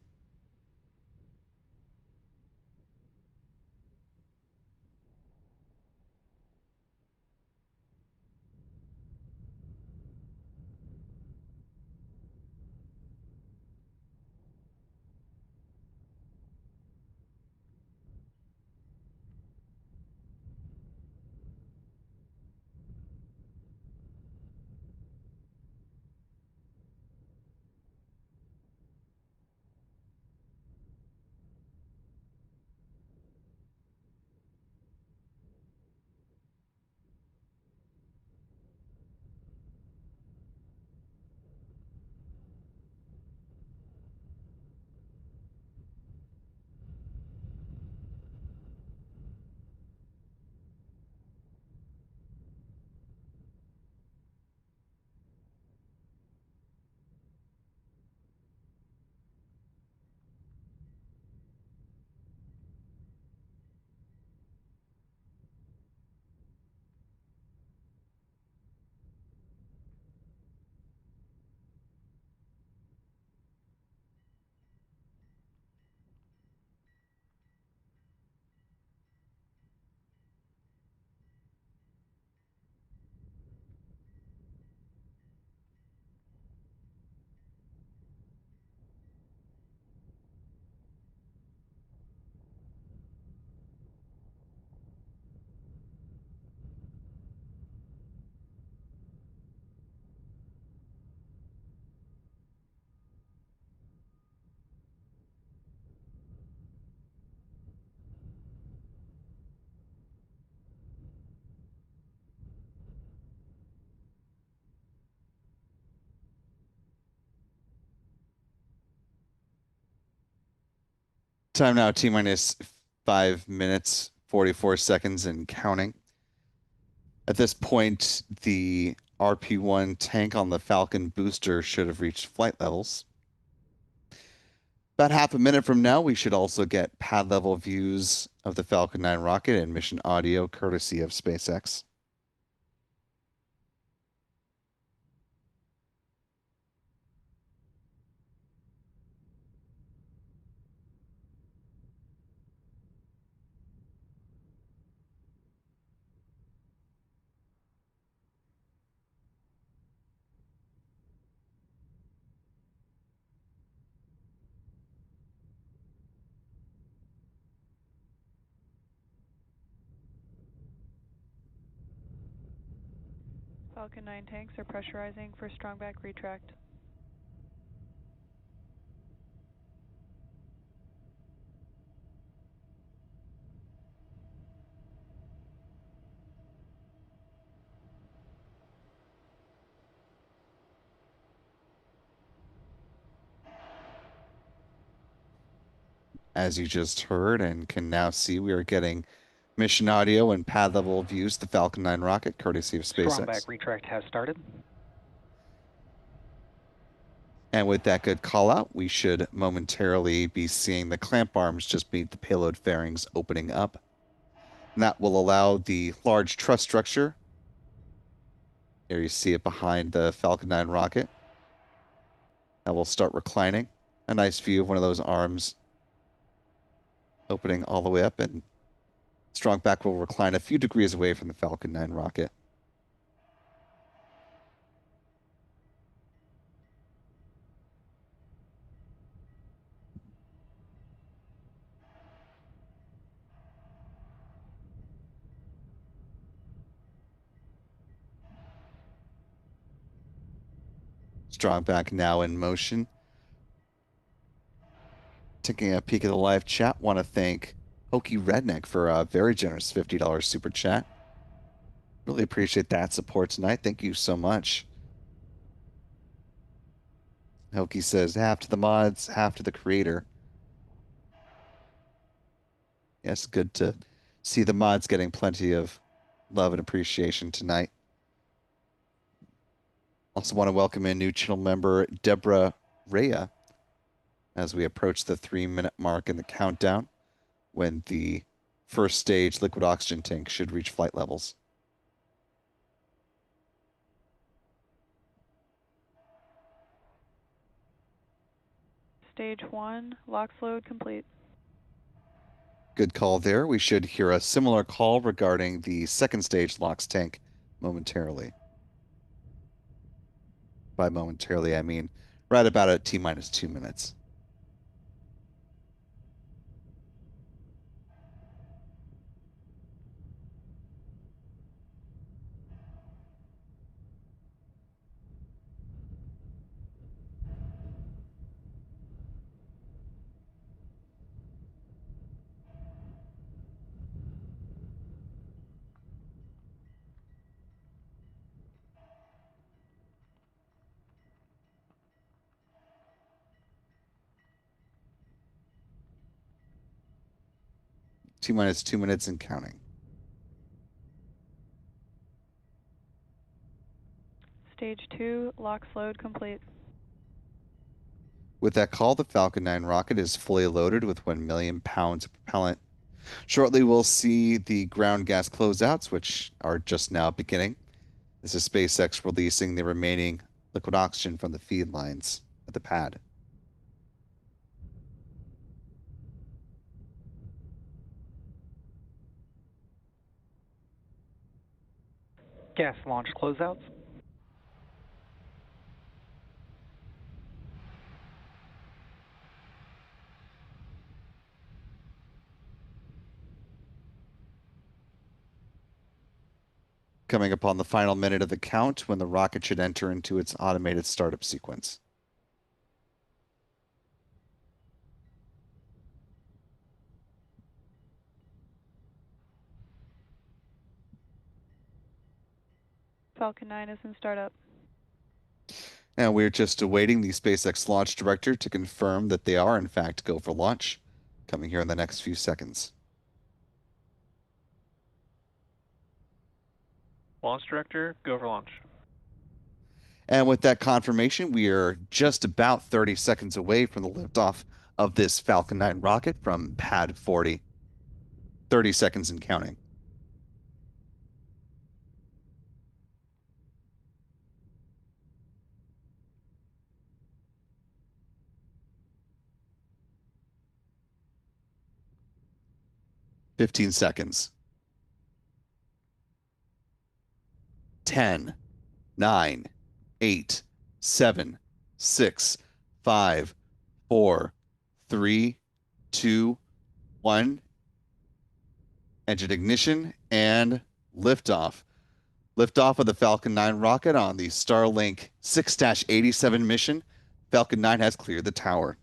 Time now, T minus 5 minutes, 44 seconds and counting. At this point, the RP-1 tank on the Falcon booster should have reached flight levels. About half a minute from now, we should also get pad level views of the Falcon 9 rocket and mission audio courtesy of SpaceX. Falcon 9 tanks are pressurizing for strong back retract. As you just heard and can now see, we are getting mission audio and pad level views of the Falcon 9 rocket courtesy of Strong back SpaceX. retract has started. And with that good call out, we should momentarily be seeing the clamp arms just beneath the payload fairings opening up. And that will allow the large truss structure. Here you see it behind the Falcon 9 rocket. That will start reclining. A nice view of one of those arms opening all the way up, and strong back will recline a few degrees away from the Falcon 9 rocket. Strong back now in motion. Taking a peek at the live chat, want to thank Hokey Redneck for a very generous $50 super chat. Really appreciate that support tonight. Thank you so much. Hokey says half to the mods, half to the creator. Yes, good to see the mods getting plenty of love and appreciation tonight. Also want to welcome in new channel member Deborah Rhea as we approach the 3-minute mark in the countdown when the first stage liquid oxygen tank should reach flight levels. Stage 1, LOX load complete. Good call there. We should hear a similar call regarding the second stage LOX tank momentarily. By momentarily, I mean right about at T-minus 2 minutes. T-minus 2 minutes and counting. Stage 2, LOX load complete. With that call, the Falcon 9 rocket is fully loaded with 1 million pounds of propellant. Shortly, we'll see the ground gas closeouts, which are just now beginning. This is SpaceX releasing the remaining liquid oxygen from the feed lines at the pad. Gas launch closeouts. Coming upon the final minute of the count when the rocket should enter into its automated startup sequence. Falcon 9 is in startup. And we're just awaiting the SpaceX launch director to confirm that they are, in fact, go for launch, coming here in the next few seconds. Launch director, go for launch. And with that confirmation, we are just about 30 seconds away from the liftoff of this Falcon 9 rocket from pad 40. 30 seconds and counting. Fifteen seconds. 10, 9, 8, 7, 6, 5, 4, 3, 2, 1. Engine ignition and liftoff. Liftoff of the Falcon 9 rocket on the Starlink 6-87 mission. Falcon 9 has cleared the tower.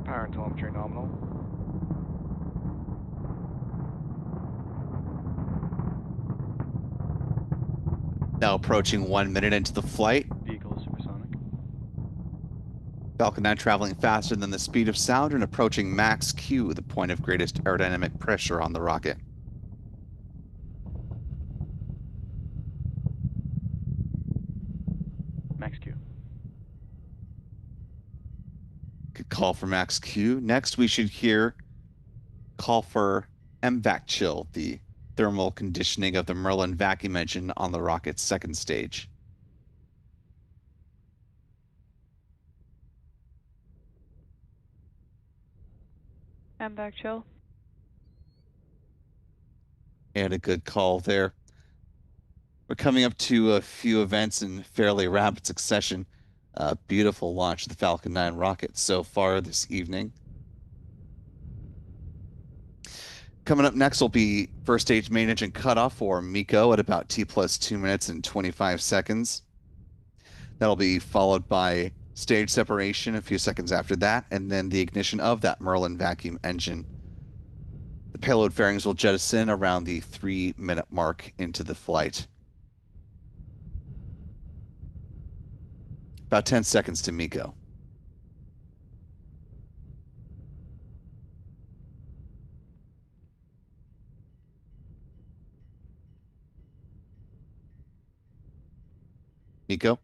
Power and telemetry nominal. Now approaching 1 minute into the flight. Vehicle supersonic. Falcon 9 traveling faster than the speed of sound and approaching max Q, the point of greatest aerodynamic pressure on the rocket. Max Q. Good call for max Q. Next, we should hear call for MVac chill, the thermal conditioning of the Merlin vacuum engine on the rocket's second stage. MVac chill. And a good call there. We're coming up to a few events in fairly rapid succession. Beautiful launch of the Falcon 9 rocket so far this evening. Coming up next will be first stage main engine cutoff for MECO at about T plus 2 minutes and 25 seconds. That'll be followed by stage separation a few seconds after that, and then the ignition of that Merlin vacuum engine. The payload fairings will jettison around the 3-minute mark into the flight. About 10 seconds to MECO. MECO,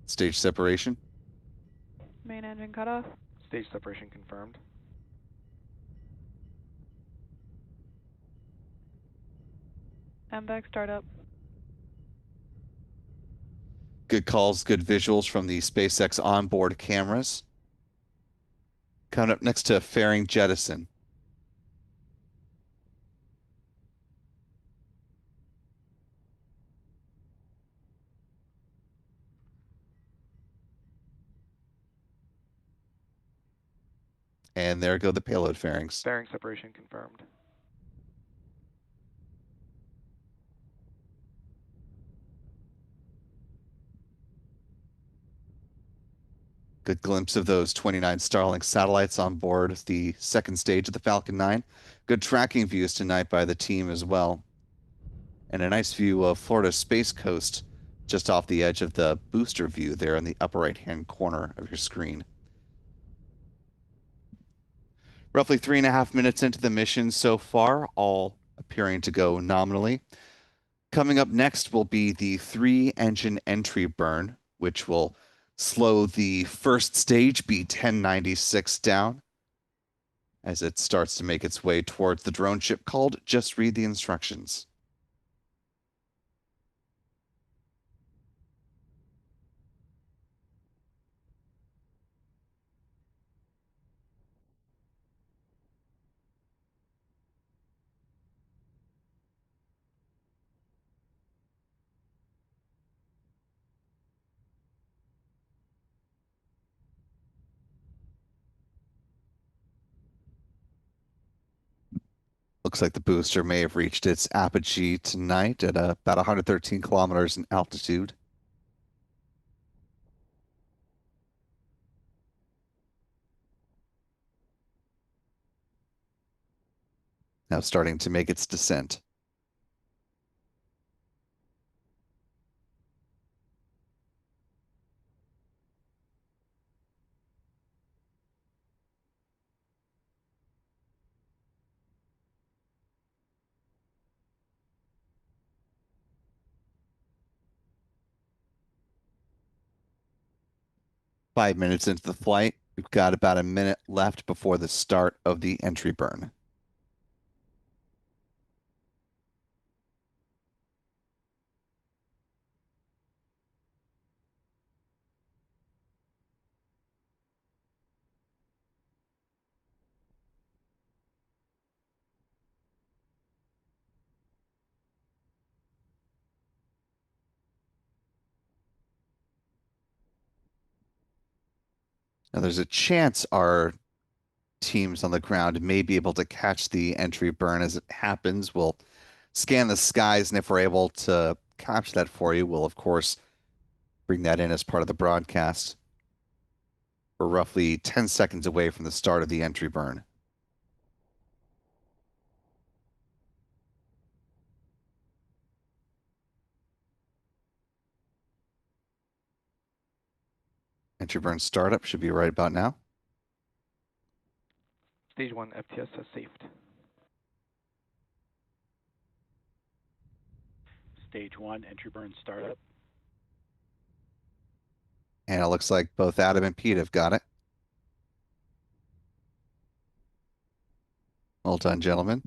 stage separation. Main engine cutoff. Stage separation confirmed. MVac startup. Good calls, good visuals from the SpaceX onboard cameras. Coming up next to fairing jettison. And there go the payload fairings. Fairing separation confirmed. Good glimpse of those 29 Starlink satellites on board the second stage of the Falcon 9. Good tracking views tonight by the team as well. And a nice view of Florida's Space Coast just off the edge of the booster view there in the upper right-hand corner of your screen. Roughly 3.5 minutes into the mission so far, all appearing to go nominally. Coming up next will be the 3-engine entry burn, which will slow the first stage B-1096 down as it starts to make its way towards the drone ship called Just Read the Instructions. Looks like the booster may have reached its apogee tonight at about 113 kilometers in altitude. Now starting to make its descent. Five minutes into the flight, we've got about a minute left before the start of the entry burn. Now there's a chance our teams on the ground may be able to catch the entry burn as it happens. We'll scan the skies, and if we're able to capture that for you, we'll of course bring that in as part of the broadcast. We're roughly 10 seconds away from the start of the entry burn. Entry burn startup should be right about now. Stage 1 FTS has saved. Stage 1 entry burn startup. And it looks like both Adam and Pete have got it. Well done, gentlemen.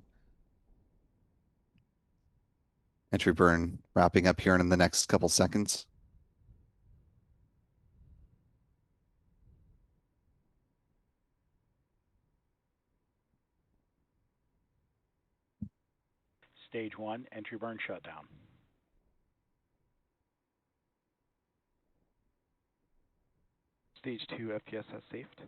Entry burn wrapping up here in the next couple seconds. Stage 1, entry burn shutdown. Stage 2 FTS has safed.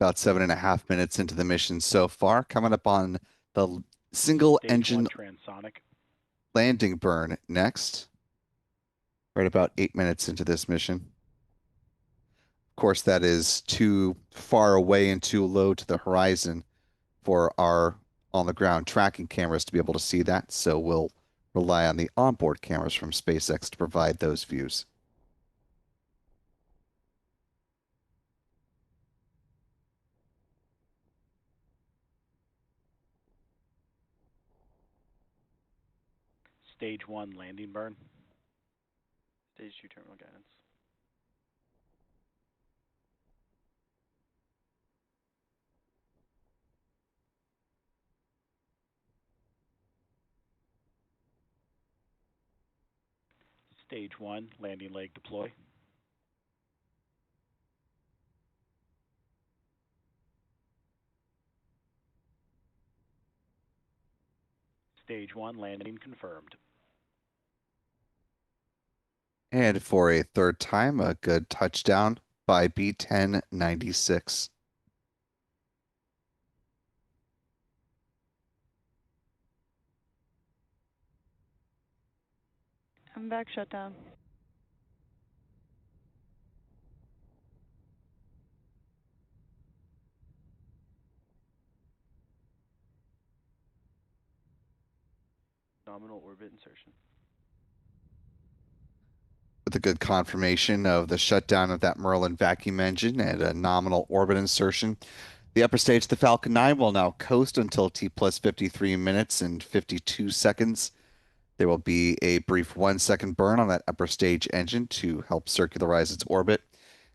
About 7.5 minutes into the mission so far. Coming up on the single Stage engine 1 transonic. landing burn next. Right about 8 minutes into this mission. Of course, that is too far away and too low to the horizon for our on-the-ground tracking cameras to be able to see that, so we'll rely on the onboard cameras from SpaceX to provide those views. Stage 1 landing burn. Stage 2 terminal guidance. Stage 1 landing leg deploy. Stage 1 landing confirmed. And for a third time, a good touchdown by B-1096. MVAC shutdown. Nominal orbit insertion. With a good confirmation of the shutdown of that Merlin vacuum engine and a nominal orbit insertion, the upper stage of the Falcon 9 will now coast until T plus 53 minutes and 52 seconds. There will be a brief 1 second burn on that upper stage engine to help circularize its orbit.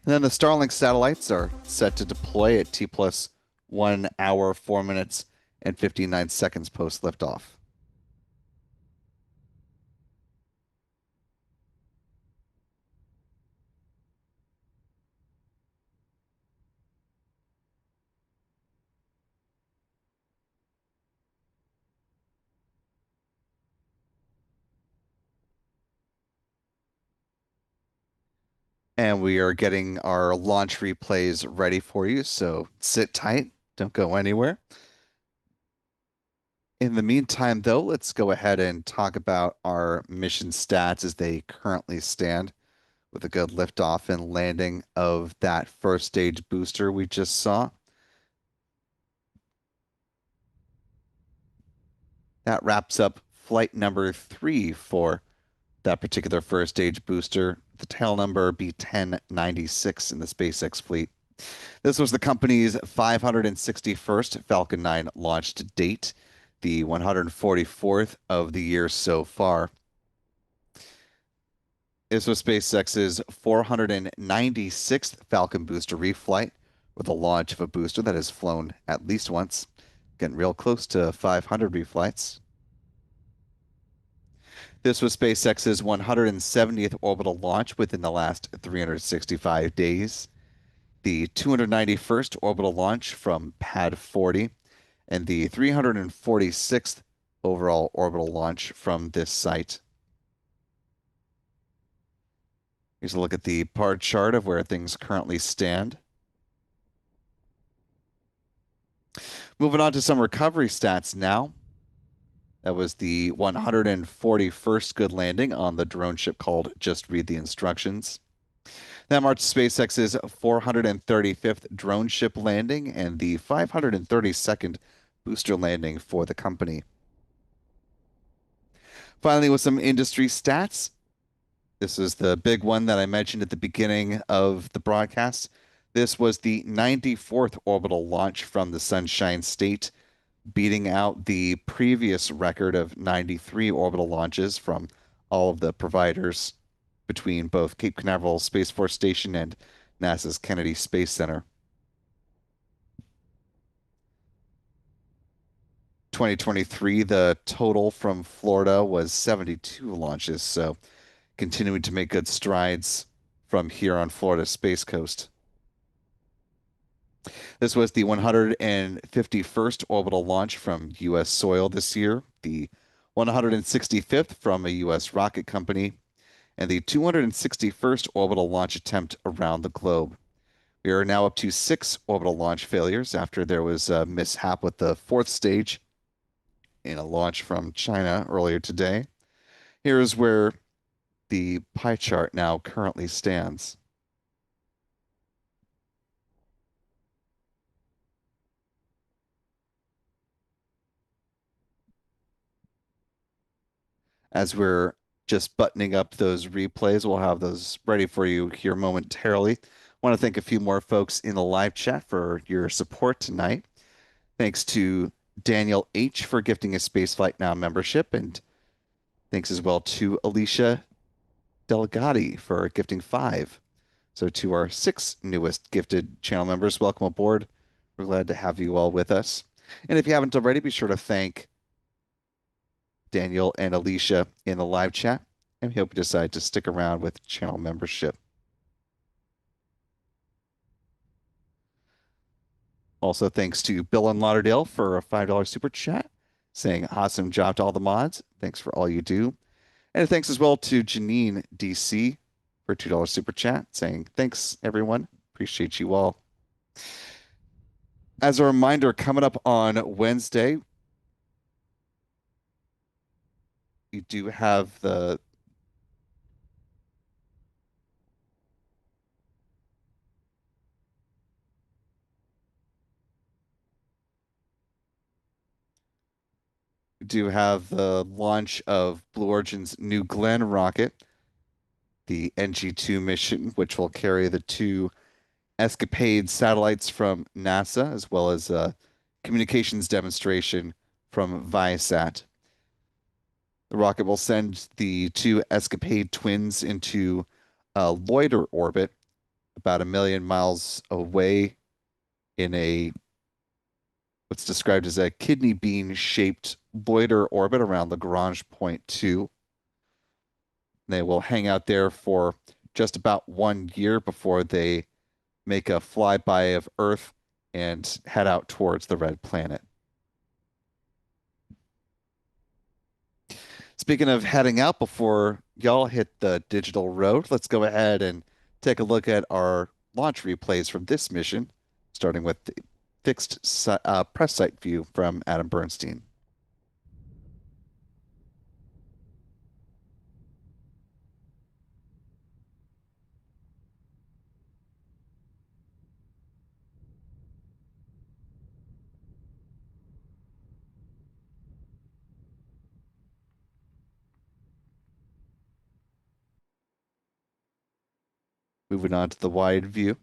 And then the Starlink satellites are set to deploy at T plus 1 hour, 4 minutes, and 59 seconds post liftoff. And we are getting our launch replays ready for you, so sit tight, don't go anywhere. In the meantime, though, let's go ahead and talk about our mission stats as they currently stand, with a good liftoff and landing of that first stage booster we just saw. That wraps up flight number 3 for that particular first stage booster, the tail number B-1096 in the SpaceX fleet. This was the company's 561st Falcon 9 launch to date, the 144th of the year so far. This was SpaceX's 496th Falcon booster reflight, with a launch of a booster that has flown at least once, getting real close to 500 reflights. This was SpaceX's 170th orbital launch within the last 365 days, the 291st orbital launch from Pad 40, and the 346th overall orbital launch from this site. Here's a look at the bar chart of where things currently stand. Moving on to some recovery stats now. That was the 141st good landing on the drone ship called Just Read the Instructions. That marked SpaceX's 435th drone ship landing and the 532nd booster landing for the company. Finally, with some industry stats, this is the big one that I mentioned at the beginning of the broadcast. This was the 94th orbital launch from the Sunshine State, beating out the previous record of 93 orbital launches from all of the providers between both Cape Canaveral Space Force Station and NASA's Kennedy Space Center. 2023, the total from Florida was 72 launches, so continuing to make good strides from here on Florida's Space Coast. This was the 151st orbital launch from U.S. soil this year, the 165th from a U.S. rocket company, and the 261st orbital launch attempt around the globe. We are now up to 6 orbital launch failures after there was a mishap with the 4th stage in a launch from China earlier today. Here is where the pie chart now currently stands. As we're just buttoning up those replays, we'll have those ready for you here momentarily. I want to thank a few more folks in the live chat for your support tonight. Thanks to Daniel H. for gifting a Spaceflight Now membership, and thanks as well to Alicia Delegati for gifting 5. So to our 6 newest gifted channel members, welcome aboard. We're glad to have you all with us. And if you haven't already, be sure to thank Daniel and Alicia in the live chat, and we hope you decide to stick around with channel membership. Also, thanks to Bill in Lauderdale for a $5 super chat, saying awesome job to all the mods. Thanks for all you do. And thanks as well to Janine DC for a $2 super chat, saying thanks, everyone. Appreciate you all. As a reminder, coming up on Wednesday, we do have the launch of Blue Origin's New Glenn rocket, the NG-2 mission, which will carry the 2 Escapade satellites from NASA, as well as a communications demonstration from Viasat. The rocket will send the 2 Escapade twins into a loiter orbit about 1 million miles away in what's described as a kidney bean-shaped loiter orbit around Lagrange point 2. They will hang out there for just about 1 year before they make a flyby of Earth and head out towards the red planet. Speaking of heading out before y'all hit the digital road, let's go ahead and take a look at our launch replays from this mission, starting with the fixed press site view from Adam Bernstein. Moving on to the wide view.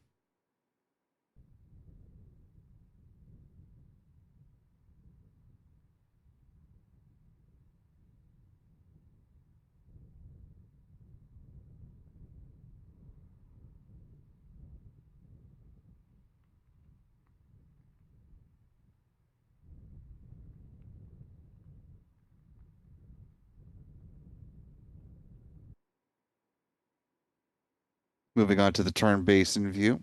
Moving on to the turn basin view.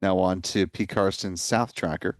Now on to P. Carson's South Tracker.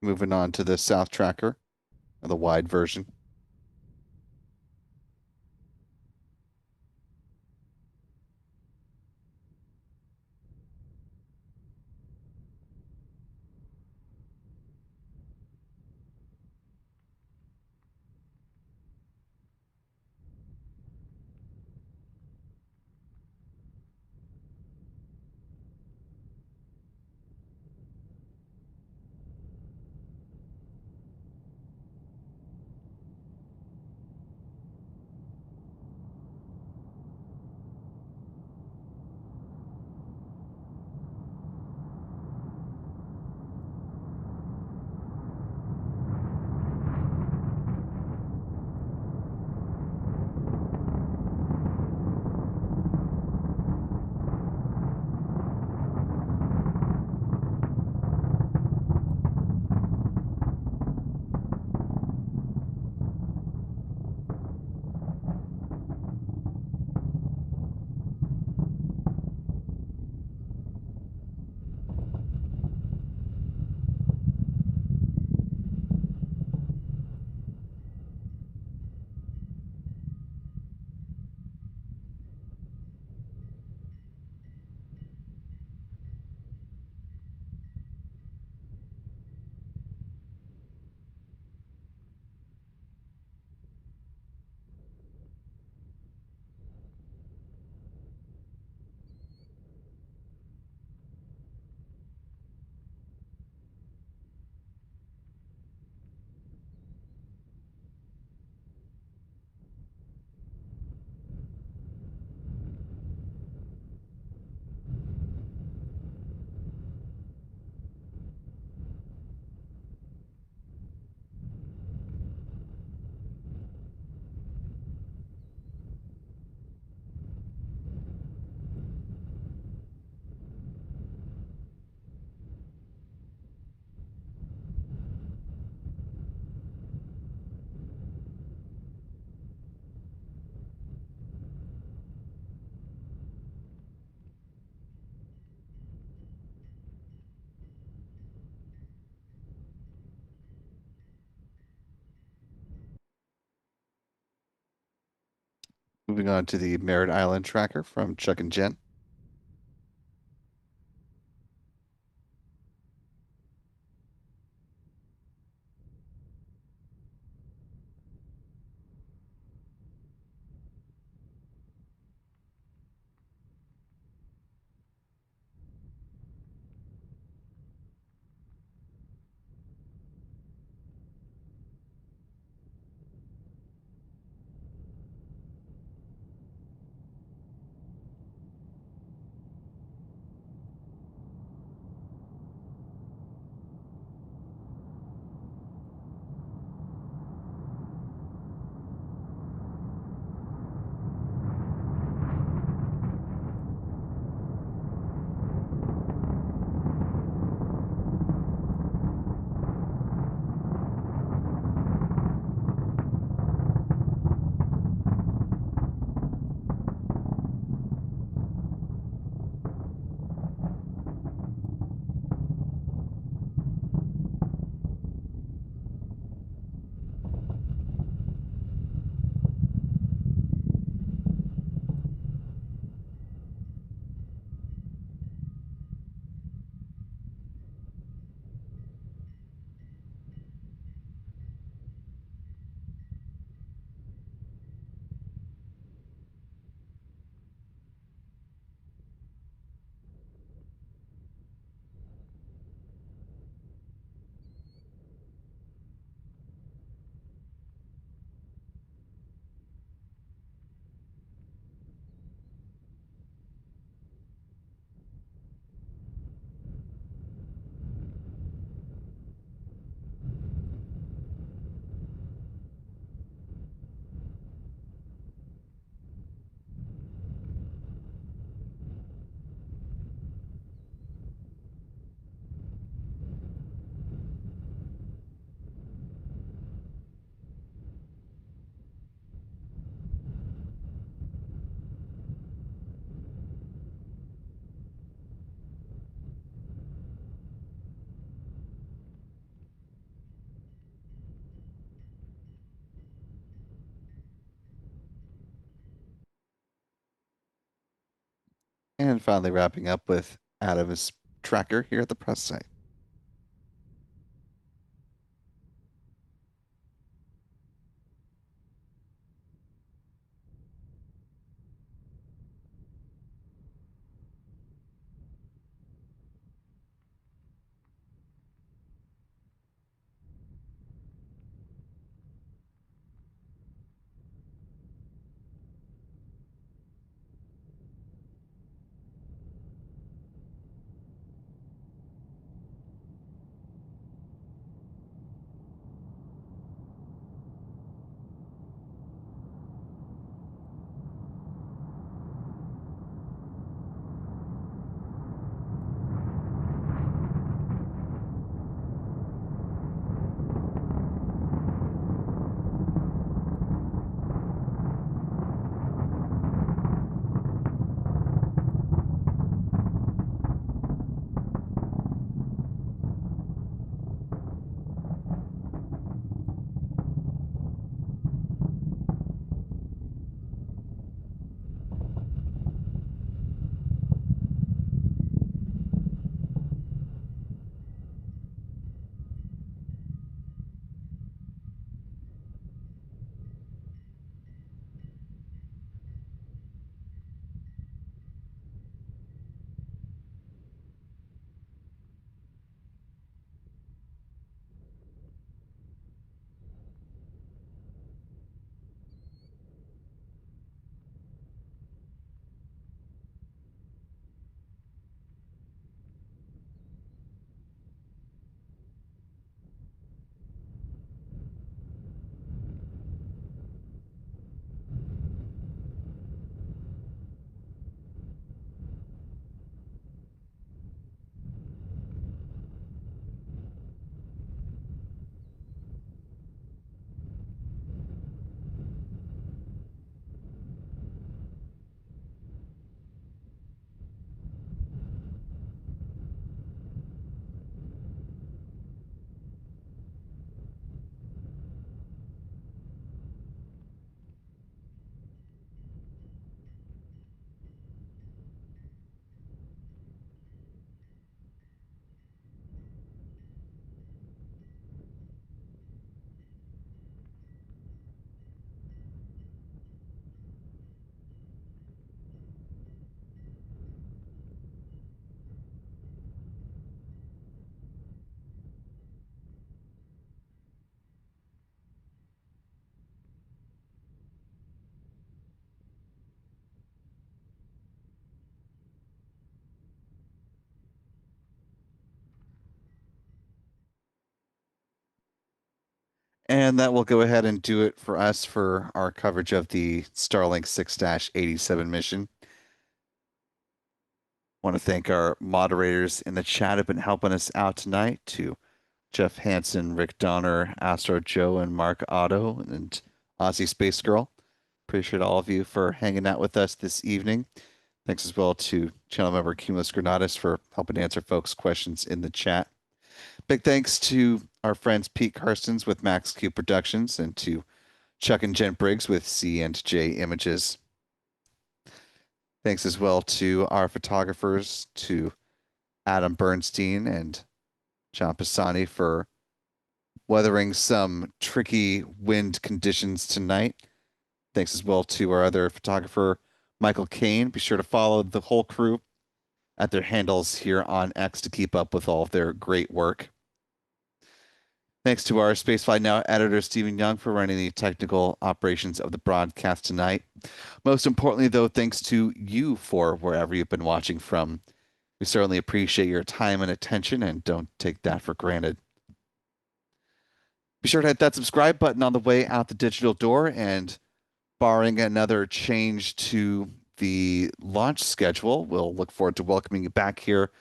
Moving on to the South Tracker, the wide version. Moving on to the Merritt Island tracker from Chuck and Jen. And finally wrapping up with Adam's tracker here at the press site. And that will go ahead and do it for us for our coverage of the Starlink 6-87 mission. Want to thank our moderators in the chat who've been helping us out tonight, to Jeff Hansen, Rick Donner, Astro Joe, and Mark Otto, and Aussie Space Girl. Appreciate all of you for hanging out with us this evening. Thanks as well to channel member Cumulus Granatus for helping answer folks' questions in the chat. Big thanks to our friends Pete Carstens with Max Q Productions, and to Chuck and Jen Briggs with C&J Images. Thanks as well to our photographers, to Adam Bernstein and John Pisani, for weathering some tricky wind conditions tonight. Thanks as well to our other photographer, Michael Kane. Be sure to follow the whole crew at their handles here on X to keep up with all of their great work. Thanks to our Spaceflight Now editor, Stephen Young, for running the technical operations of the broadcast tonight. Most importantly, though, thanks to you for wherever you've been watching from. We certainly appreciate your time and attention, and don't take that for granted. Be sure to hit that subscribe button on the way out the digital door, and barring another change to the launch schedule, we'll look forward to welcoming you back here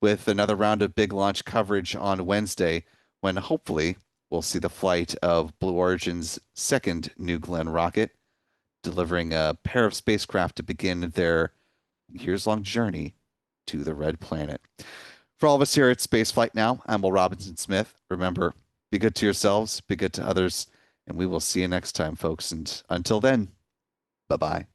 with another round of big launch coverage on Wednesday, when hopefully we'll see the flight of Blue Origin's second New Glenn rocket, delivering a pair of spacecraft to begin their years-long journey to the Red Planet. For all of us here at Spaceflight Now, I'm Will Robinson Smith. Remember, be good to yourselves, be good to others, and we will see you next time, folks. And until then, bye-bye.